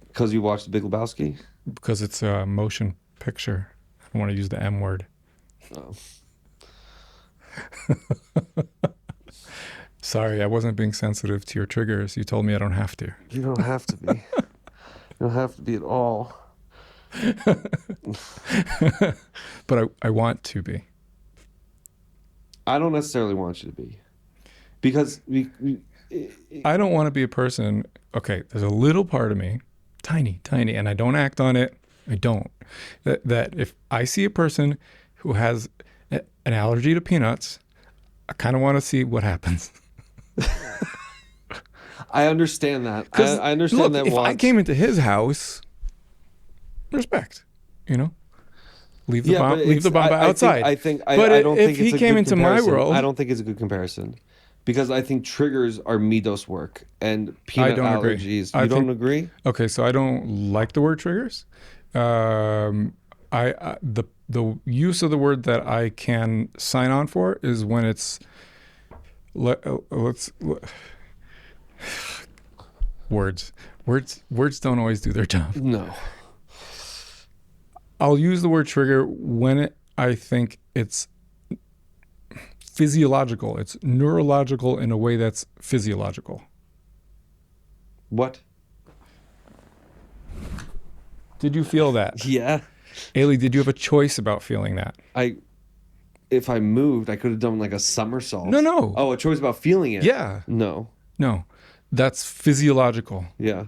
Because you watched The Big Lebowski? because it's a motion picture. I don't want to use the M word. Oh. Sorry, I wasn't being sensitive to your triggers. You told me I don't have to. You don't have to be. You don't have to be at all. But I want to be. I don't necessarily want you to be. Because I don't want to be a person. Okay, there's a little part of me, tiny, tiny, and I don't act on it. I don't. That if I see a person who has an allergy to peanuts, I kind of want to see what happens. I understand that. I understand look, that. if I came into his house, respect, leave the bomb, leave the bomb outside. I think but I don't if think he it's a came good into my comparison. world, I don't think it's a good comparison. Because I think triggers are midos work and I peanut don't agree. allergies. I You don't think- agree? Okay, so I don't like the word triggers. The use of the word that I can sign on for is when it's words don't always do their job. No. I'll use the word trigger when I think it's physiological. It's neurological in a way that's physiological. What? Did you feel that? Yeah. Ailey, did you have a choice about feeling that? I If I moved, I could have done like a somersault. No, no. Oh, a choice about feeling it. Yeah. No. No. That's physiological. Yeah.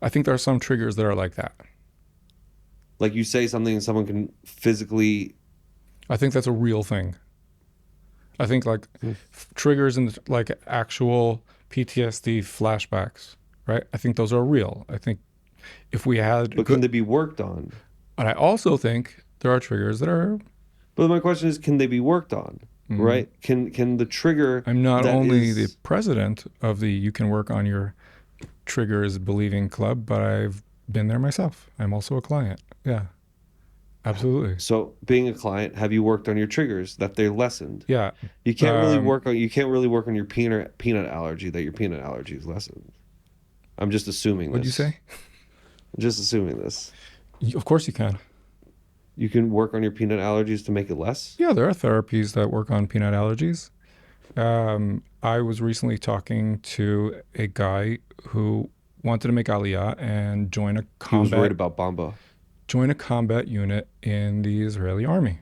I think there are some triggers that are like that. Like you say something and someone can physically. I think that's a real thing. I think like Hmm. triggers and like actual PTSD flashbacks, right? I think those are real. I think if we had But can they be worked on? and I also think there are triggers that are. But my question is, can they be worked on? Mm, Right? Can the trigger I'm not that only the is. president of the You Can Work on Your Triggers Believing Club, but I've been there myself. I'm also a client. Yeah, absolutely. So being a client, have you worked on your triggers that they're lessened? Yeah. You can't really work on your peanut allergy, that your peanut allergy is lessened. I'm just assuming What'd you this. say? I'm just assuming this. Of course you can. You can work on your peanut allergies to make it less? Yeah, there are therapies that work on peanut allergies. I was recently talking to a guy who wanted to make Aliyah and He was worried about Bamba. join a combat unit in the Israeli army.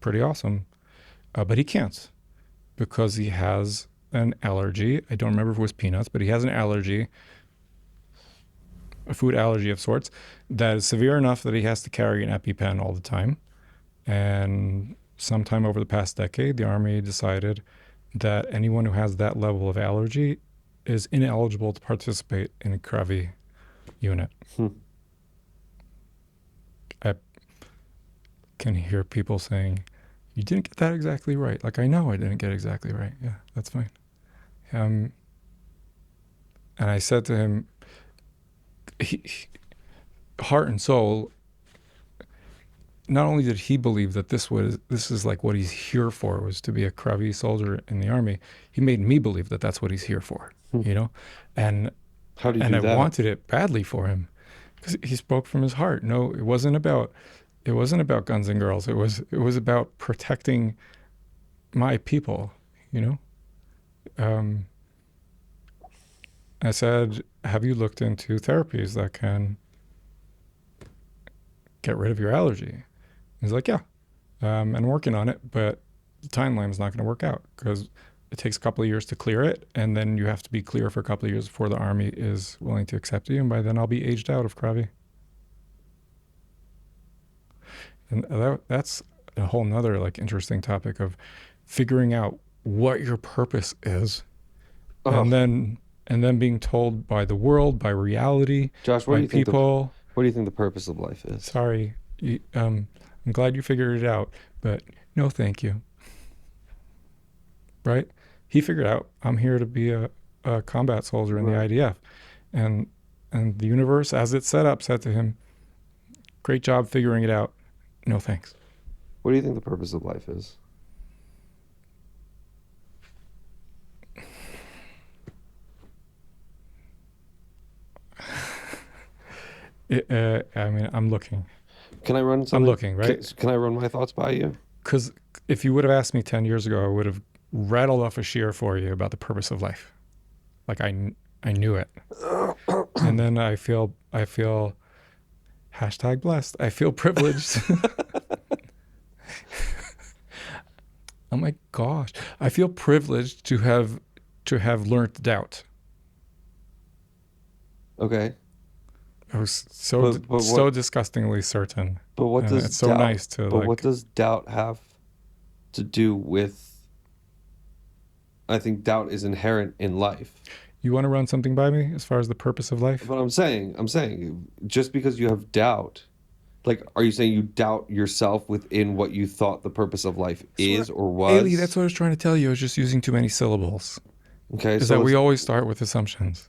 Pretty awesome. But he can't because he has an allergy. I don't remember if it was peanuts, but he has an allergy, a food allergy of sorts, that is severe enough that he has to carry an EpiPen all the time. And sometime over the past decade, the Army decided that anyone who has that level of allergy is ineligible to participate in a Kravi unit. Hmm. I can hear people saying, "You didn't get that exactly right." Like, I know I didn't get exactly right. Yeah, that's fine. And I said to him, heart and soul, not only did he believe that this is like what he's here for, was to be a Kravi soldier in the army, he made me believe that that's what he's here for, Hmm. you know? And How do you and do I that? wanted it badly for him because he spoke from his heart. No, it wasn't about guns and girls. It was about protecting my people, you know? Um, I said, "Have you looked into therapies that can get rid of your allergy?" He's like, "Yeah, and I'm working on it, but the timeline is not going to work out because it takes a couple of years to clear it, and then you have to be clear for a couple of years before the army is willing to accept you, and by then I'll be aged out of Kravi." And that's a whole nother like interesting topic of figuring out what your purpose is, Oh, and then being told by the world, by reality, Josh, by people, what do you think the purpose of life is? sorry, I'm glad you figured it out, but no, thank you. Right? He figured out I'm here to be a combat soldier in the Right. IDF, and the universe, as it's set up, said to him, "Great job figuring it out. No thanks." What do you think the purpose of life is? I mean, I'm looking. Can I run I'm something? looking, right? Can I run my thoughts by you? Because if you would have asked me 10 years ago, I would have rattled off a sheer for you about the purpose of life. Like I knew it. And then I feel hashtag blessed. I feel privileged. Oh my gosh. I feel privileged to have learned doubt. Okay. I was so But so what disgustingly certain. but what And does it's so doubt nice to but what like does doubt have to do with I think doubt is inherent in life. you want to run something by me as far as the purpose of life? But I'm saying just because you have doubt, like are you saying you doubt yourself within what you thought the purpose of life is or Ailey, that's was? what I was trying to tell you. I was just using too many syllables. Okay, Is so that we always start with assumptions.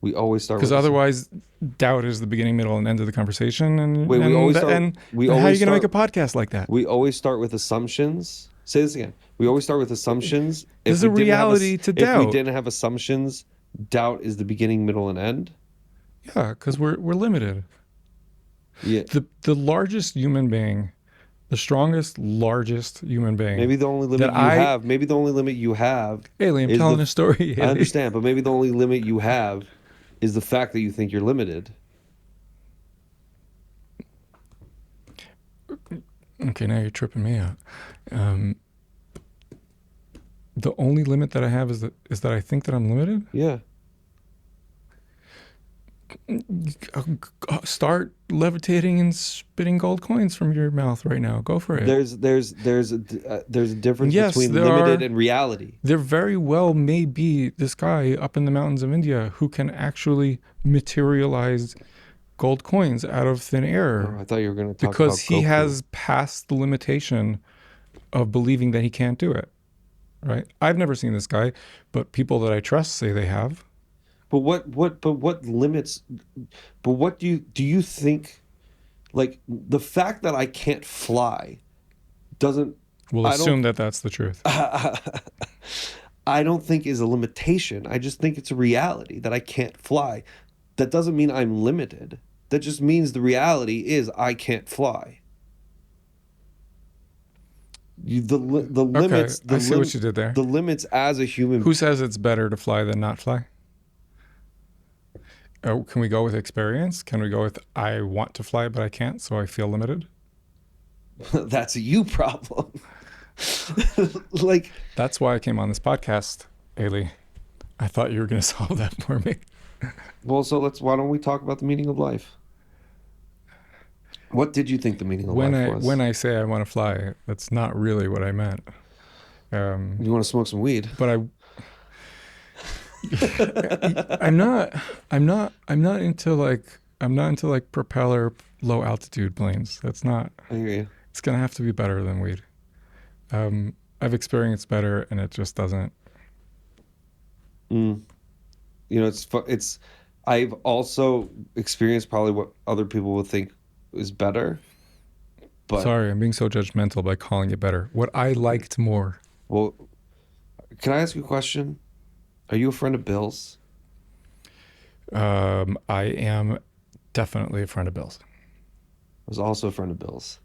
we always start Because with this. otherwise, doubt is the beginning, middle, and end of the conversation. And Wait, we how are you always going to make a start podcast like that? we always start with assumptions. Say this again. We always start with assumptions. There's a reality to If we doubt. didn't have assumptions, doubt is the beginning, middle, and end. Yeah, because we're limited. Yeah. The largest human being, the strongest, largest human being Maybe the only limit that you I, have, maybe the only limit you have Haley, I'm is the, telling a story, I Haley. understand, but maybe the only limit you have is the fact that you think you're limited. Okay, now you're tripping me out. Um, the only limit that I have is that I think that I'm limited. Yeah. Start levitating and spitting gold coins from your mouth right now. Go for it. There's a And difference yes, between limited and reality. there very well may be this guy up in the mountains of India who can actually materialize gold coins out of thin Oh, air I thought you were going to talk because about he Goku. has passed the limitation of believing that he can't do it. Right? I've never seen this guy, but people that I trust say they have. But what limits, but what do you think, like the fact that I can't fly doesn't, We'll I don't, assume that that's the truth. I don't think is a limitation. I just think it's a reality that I can't fly. That doesn't mean I'm limited. That just means the reality is I can't fly. The Okay, limits I see what you did there. the limits as a human. Who says it's better to fly than not fly? Oh, can we go with experience? Can we go with I want to fly but I can't, so I feel limited? That's a you problem. Like, That's why I came on this podcast, Ailey. I thought you were going to solve that for me. well, so why don't we talk about the meaning of life? What did you think the meaning of life When was? I say I want to fly, that's not really what I meant. Um, You want to smoke some weed? but I'm not I'm not into like propeller low altitude planes. That's not. I hear you. It's gonna have to be better than weed. I've experienced better, and it just doesn't. Mm. It's. I've also experienced probably what other people would think is better, but Sorry, I'm being so judgmental by calling it better. What I liked more. well, can I ask you a question? Are you a friend of Bill's? I am definitely a friend of Bill's. I was also a friend of Bill's.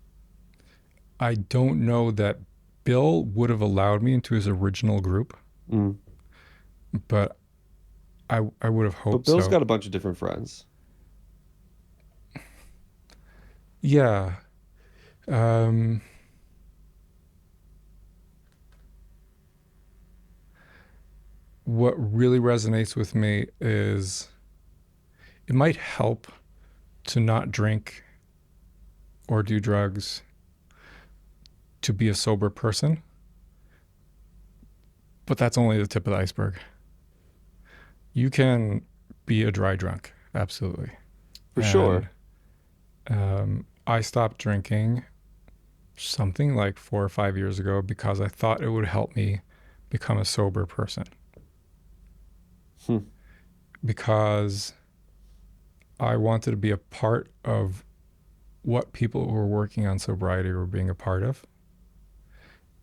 I don't know that Bill would have allowed me into his original group, Mm. but I would have But hoped Bill's so. got a bunch of different friends. Yeah. Um, what really resonates with me is it might help to not drink or do drugs to be a sober person, but that's only the tip of the iceberg. You can be a dry drunk, absolutely. For And sure. I stopped drinking something like 4 or 5 years ago because I thought it would help me become a sober person. Hmm. Because I wanted to be a part of what people who were working on sobriety were being a part of.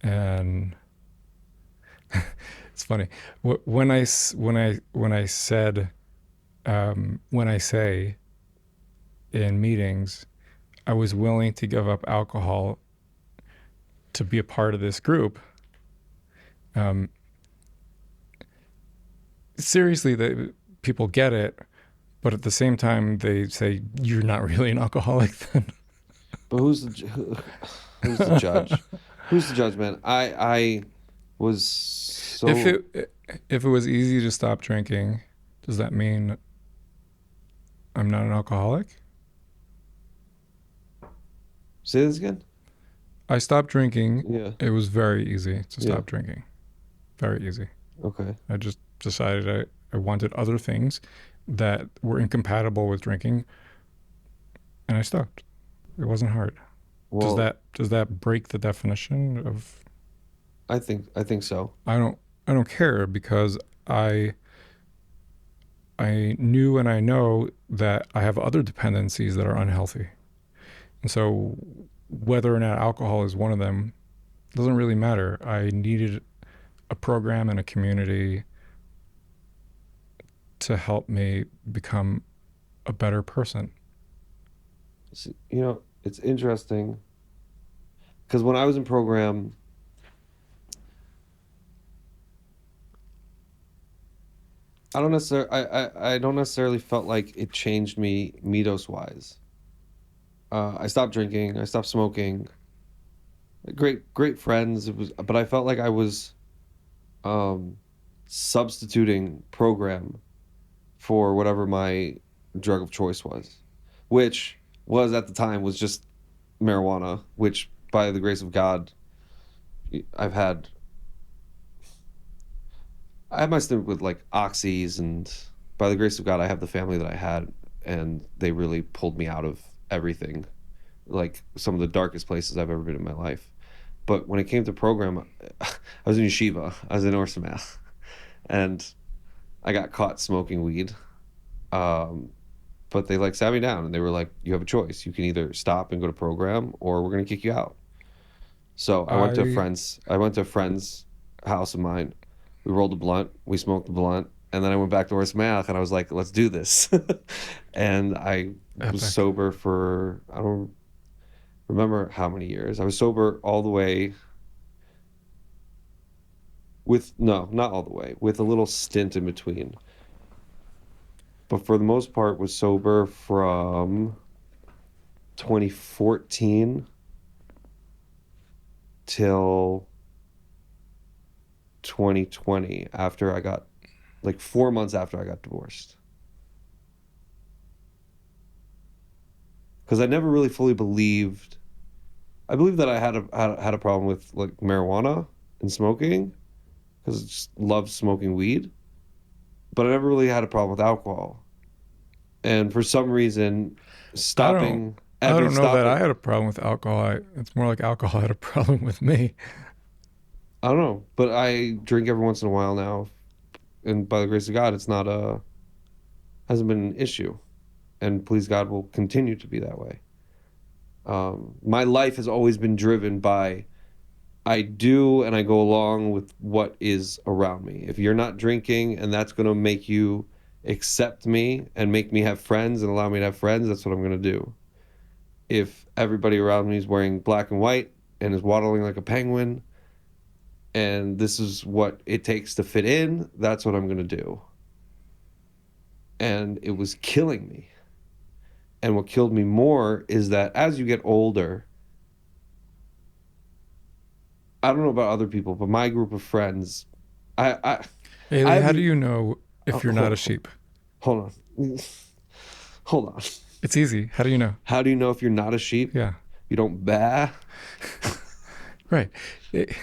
And it's funny when I said when I say in meetings I was willing to give up alcohol to be a part of this group. Um, seriously, people get it, but at the same time they say you're not really an alcoholic then. But who's the judge? Who's the judge, man? I was if so. it was easy to stop drinking, does that mean I'm not an alcoholic? Say this again? I stopped drinking. Yeah. It was very easy to Yeah. stop drinking. Very easy. Okay. I just decided I wanted other things that were incompatible with drinking, and I stopped. It wasn't hard. Well, Does that break the definition of I think so. I don't I don't care because I I knew and I know that I have other dependencies that are unhealthy. And so whether or not alcohol is one of them doesn't really matter. I needed a program and a community to help me become a better person. It's interesting because when I was in program, I don't necessarily felt like it changed me Mitos wise. I stopped drinking, I stopped smoking. Great friends. But I felt like I was um, substituting program for whatever my drug of choice was, which was at the time was just marijuana, which by the grace of God, I've had I had my stint with like oxys, and by the grace of God, I have the family that I had, and they really pulled me out of everything, like some of the darkest places I've ever been in my life. But when it came to program, I was in yeshiva, I was in Orsamach, and I got caught smoking weed. Um, but they like sat me down and they were like, "You have a choice. You can either stop and go to program, or we're gonna kick you out." So I I went to a friend's house of mine. We rolled a blunt. We smoked a blunt, and then I went back to Orsmac and I was like, "Let's do this." And I was epic. sober for I don't remember how many years. I was sober all the way with no, not all the way, with a little stint in between. But for the most part, was sober from 2014 till 2020 after I got like 4 months after I got divorced. Because I never really fully believed. I believed that I had a problem with like marijuana and smoking because I just loved smoking weed, but I never really had a problem with alcohol. And for some reason, I don't stopping I every don't know that I stopping, had a problem with alcohol. It's more like alcohol had a problem with me. I don't know, but I drink every once in a while now, and by the grace of God, it's not a hasn't been an issue, and please God will continue to be that way. My life has always been driven by I do and I go along with what is around me. If you're not drinking and that's going to make you accept me and make me have friends and allow me to have friends, that's what I'm going to do. If everybody around me is wearing black and white and is waddling like a penguin and this is what it takes to fit in, that's what I'm going to do. And it was killing me. And what killed me more is that as you get older, I don't know about other people, but my group of friends, I I Haley, how do haven't. you know if you're not a Hold sheep? hold on, hold on. It's easy. How do you know? How do you know if you're not a sheep? Yeah. You don't baa. Right. It-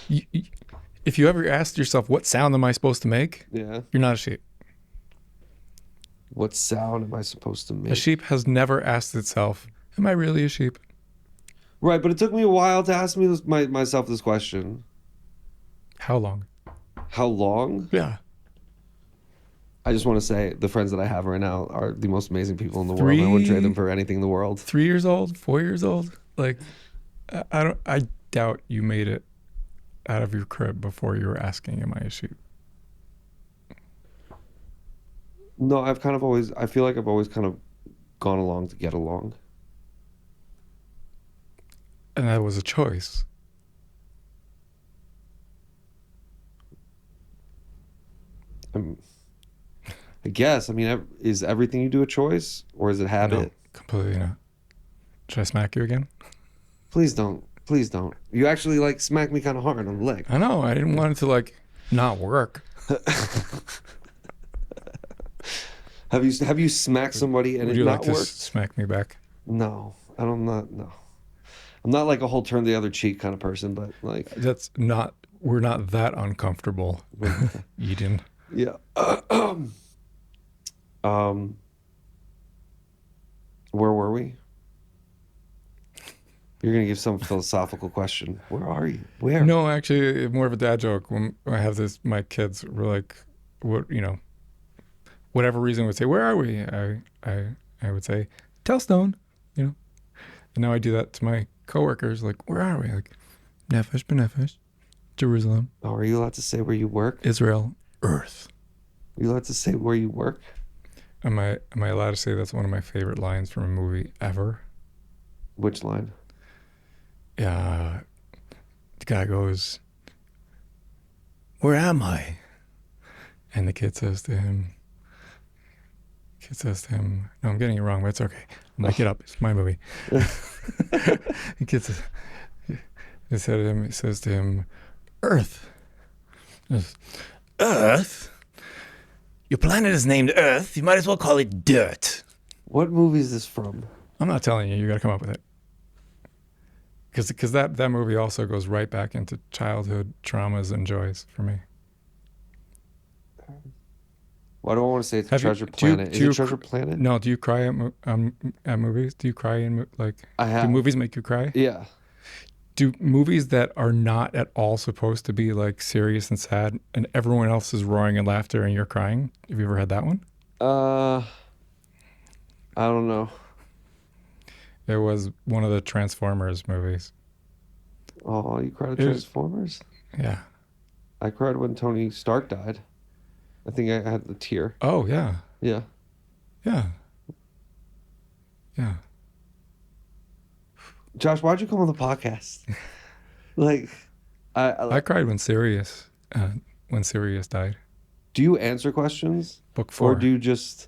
you- if you ever asked yourself, what sound am I supposed to make? Yeah. You're not a sheep. What sound am I supposed to A make? sheep has never asked itself, am I really a sheep? Right, but it took me a while to ask me myself this question. How long? How long? Yeah. I just want to say the friends that I have right now are the most amazing people in the world, and I wouldn't trade them Three, for anything in the world. 3 years old, 4 years old? Like, I don't, I doubt you made it out of your crib before you were asking, am I a sheep? No, I feel like I've always kind of gone along to get along. And that was a choice. I'm, I guess. I mean, is everything you do a choice or is it No, habit? completely not. Should I smack you again? Please don't. Please don't. You actually like smack me kind of hard on the leg. I know. I didn't want it to like not work. Have you smacked Would, somebody and would it you like not to worked? smack me back? No, I don't not no. I'm not like a whole turn the other cheek kind of person, but like That's not. We're not that uncomfortable we're not that. eating. Yeah. um, where were we? You're gonna give some philosophical question. Where are you? Where? No, actually, more of a dad joke. When I have this, my kids were like, "What whatever reason would say, where are we?" I would say, Telstone, you know. And now I do that to my coworkers. Like, where are we? Like, Nefesh B'Nefesh, Jerusalem, Oh, are you allowed to say where you work? Israel, Earth. Are you allowed to say where you work? Am I allowed to say that's one of my favorite lines from a movie ever? Which line? The guy goes, "Where am I?" And the kid says to him, "No, I'm getting it wrong, but it's okay. I'll make it up. It's my movie." The kid says, he says to him, "Earth." He goes, "Earth? Your planet is named Earth. You might as well call it dirt." What movie is this from? I'm not telling you. You got to come up with it. Because that movie also goes right back into childhood traumas and joys for me. Why do I want to say it's Have you- Treasure do you- Planet? do Is you it Treasure Planet? No, do you cry at movies? Do you cry in like? I Do have. movies make you cry? Yeah. Do movies that are not at all supposed to be like serious and sad, and everyone else is roaring in laughter and you're crying? Have you ever had that one? I don't know. It was one of the Transformers movies. Oh, you cried at It was- Transformers? Yeah. I cried when Tony Stark died. I think I had the tear. Oh yeah. Yeah. Yeah. Yeah. Josh, why'd you come on the podcast? Like, I cried when Sirius died. do you answer questions Book or 4. do you just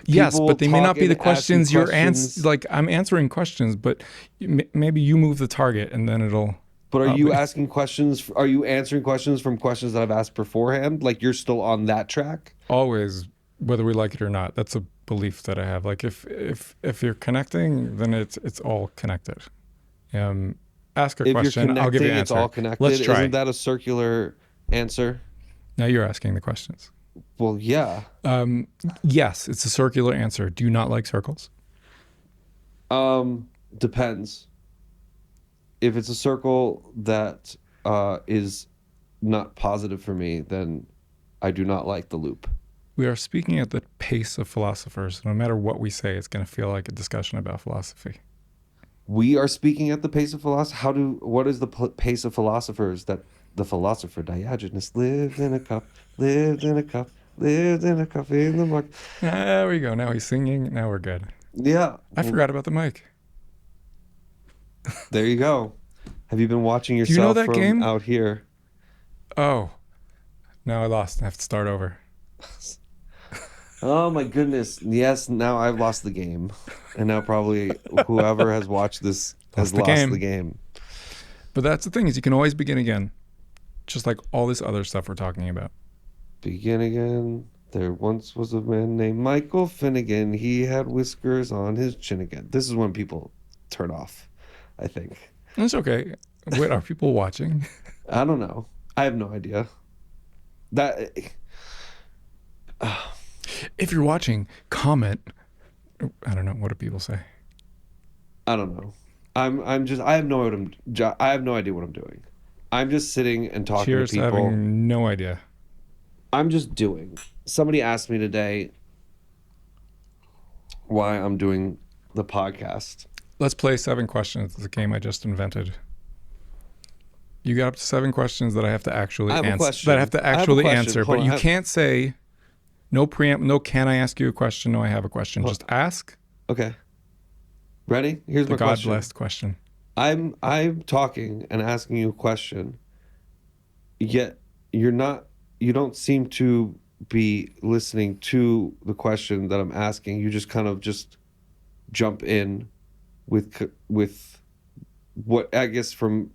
Yes, people but they may not talk be the and ask you questions you're questions? like I'm answering questions, but maybe you move the target and then it'll. But are I'll you be- asking questions? Are you answering questions from questions that I've asked beforehand? Like you're still on that track? Always, whether we like it or not, that's a belief that I have. Like if you're connecting, then it's all connected. Ask a If you're question, connecting, I'll give you an it's answer. all connected. Let's try. Isn't that a circular answer? Now you're asking the questions. Well, yeah. Yes, it's a circular answer. Do you not like circles? Depends. If it's a circle that is not positive for me, then I do not like the loop. We are speaking at the pace of philosophers. No matter what we say, it's going to feel like a discussion about philosophy. We are speaking at the pace of philosophy. What is the pace of philosophers? That the philosopher Diogenes lived in a cup, lived in a cup, lived in a cup in the mark. There we go. Now he's singing. Now we're good. Yeah. I forgot about the mic. There you go. Have you been watching yourself you know that from game? out here? Oh, now I lost. I have to start over. Oh my goodness. Yes, now I've lost the game. And now probably whoever has watched this has Lost the lost game. the game. But that's the thing is you can always begin again. Just like all this other stuff we're talking about. Begin again. There once was a man named Michael Finnegan. He had whiskers on his chin again. This is when people turn off, I think. It's okay. Wait, are people watching? I don't know. I have no idea. That If you're watching, comment. I don't know. What do people say? I don't know. I'm just I have no idea what I'm doing. I'm just sitting and talking Cheers to to people. having no idea. I'm just doing. Somebody asked me today why I'm doing the podcast. Let's play 7 questions. It's a game I just invented. You got up to 7 questions that I have to actually I have a answer. question. That I have to I have a actually question. answer. Hold But on, you I- can't say no preamp. No, can I ask you a question? No, I have a question. Hold- Just ask Okay. Ready? Here's the my God question. blessed question. I'm talking and asking you a question, yet you don't seem to be listening to the question that I'm asking. You just kind of just jump in with what I guess from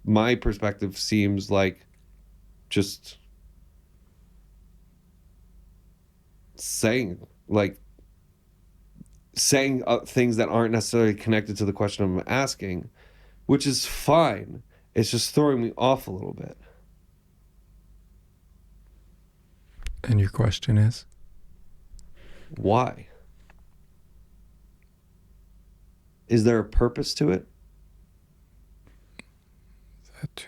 my perspective seems like just saying things that aren't necessarily connected to the question I'm asking, which is fine. It's just throwing me off a little bit. And your question is? Why? Is there a purpose to it? That too.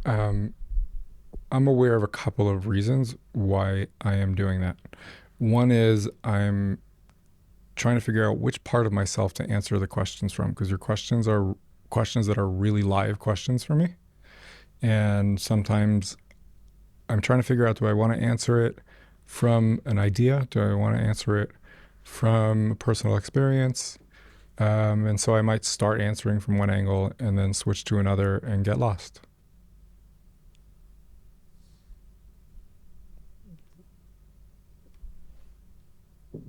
I'm aware of a couple of reasons why I am doing that. One is I'm trying to figure out which part of myself to answer the questions from, because your questions are questions that are really live questions for me. And sometimes I'm trying to figure out, do I want to answer it from an idea? Do I want to answer it from personal experience. And so I might start answering from one angle and then switch to another and get lost.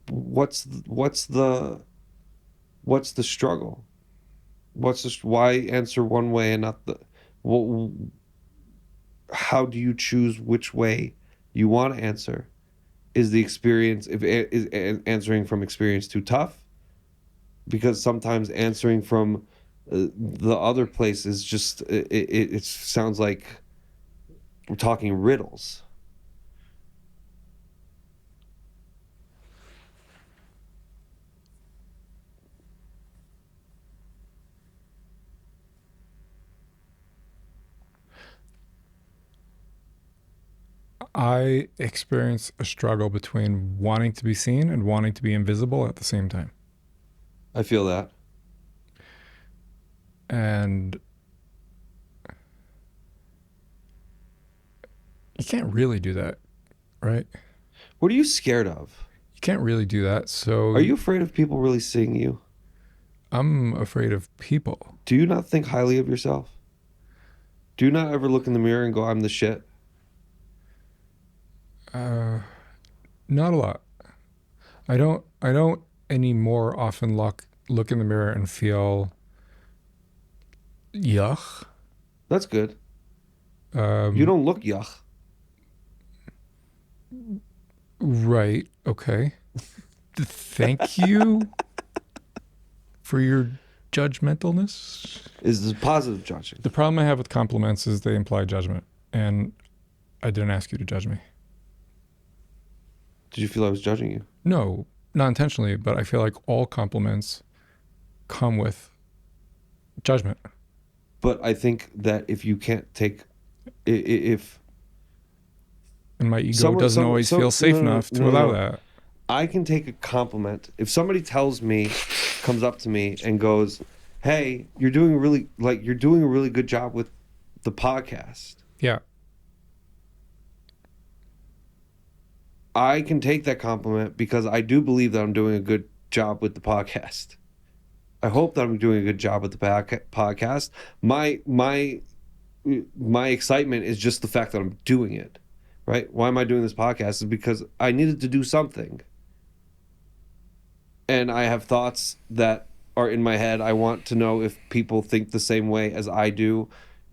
What's the struggle? Why answer one way and not the what, how do you choose which way you want to answer? Is the experience if is answering from experience too tough? Because sometimes answering from the other place is just it sounds like we're talking riddles. I experience a struggle between wanting to be seen and wanting to be invisible at the same time. I feel that. And you can't really do that, right? What are you scared of? You can't really do that. Are So you afraid of people really seeing you? I'm afraid of people. Do you not think highly of yourself? Do you not ever look in the mirror and go, I'm the shit? Uh, Not a lot. I don't anymore often look in the mirror and feel yuck. That's good. You Um, don't look yuck. right. Okay. Thank you for your judgmentalness. Is this positive judging? The problem I have with compliments is they imply judgment, and I didn't ask you to judge me. Did you feel I was judging you? No, not intentionally, but I feel like all compliments come with judgment. But I think that if you can't take, if And my ego someone, doesn't some, always feel so safe no, no, enough to no, no, allow no. that. I can take a compliment. If somebody tells me, comes up to me and goes, "Hey, you're doing a really good job with the podcast." Yeah. I can take that compliment because I do believe that I'm doing a good job with the podcast. I hope that I'm doing a good job with the podcast. My my my excitement is just the fact that I'm doing it. Right? Why am I doing this podcast? Is because I needed to do something. And I have thoughts that are in my head. I want to know if people think the same way as I do.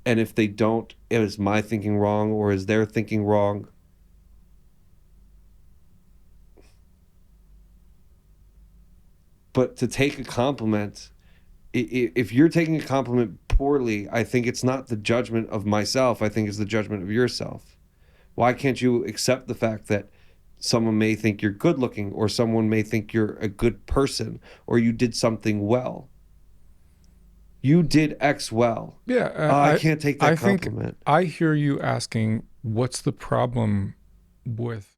And if they don't, is my thinking wrong or is their thinking wrong? But to take a compliment, if you're taking a compliment poorly, I think it's not the judgment of myself. I think it's the judgment of yourself. Why can't you accept the fact that someone may think you're good looking or someone may think you're a good person or you did something well? You did X well. Yeah. I can't take I that think compliment. I hear you asking, what's the problem with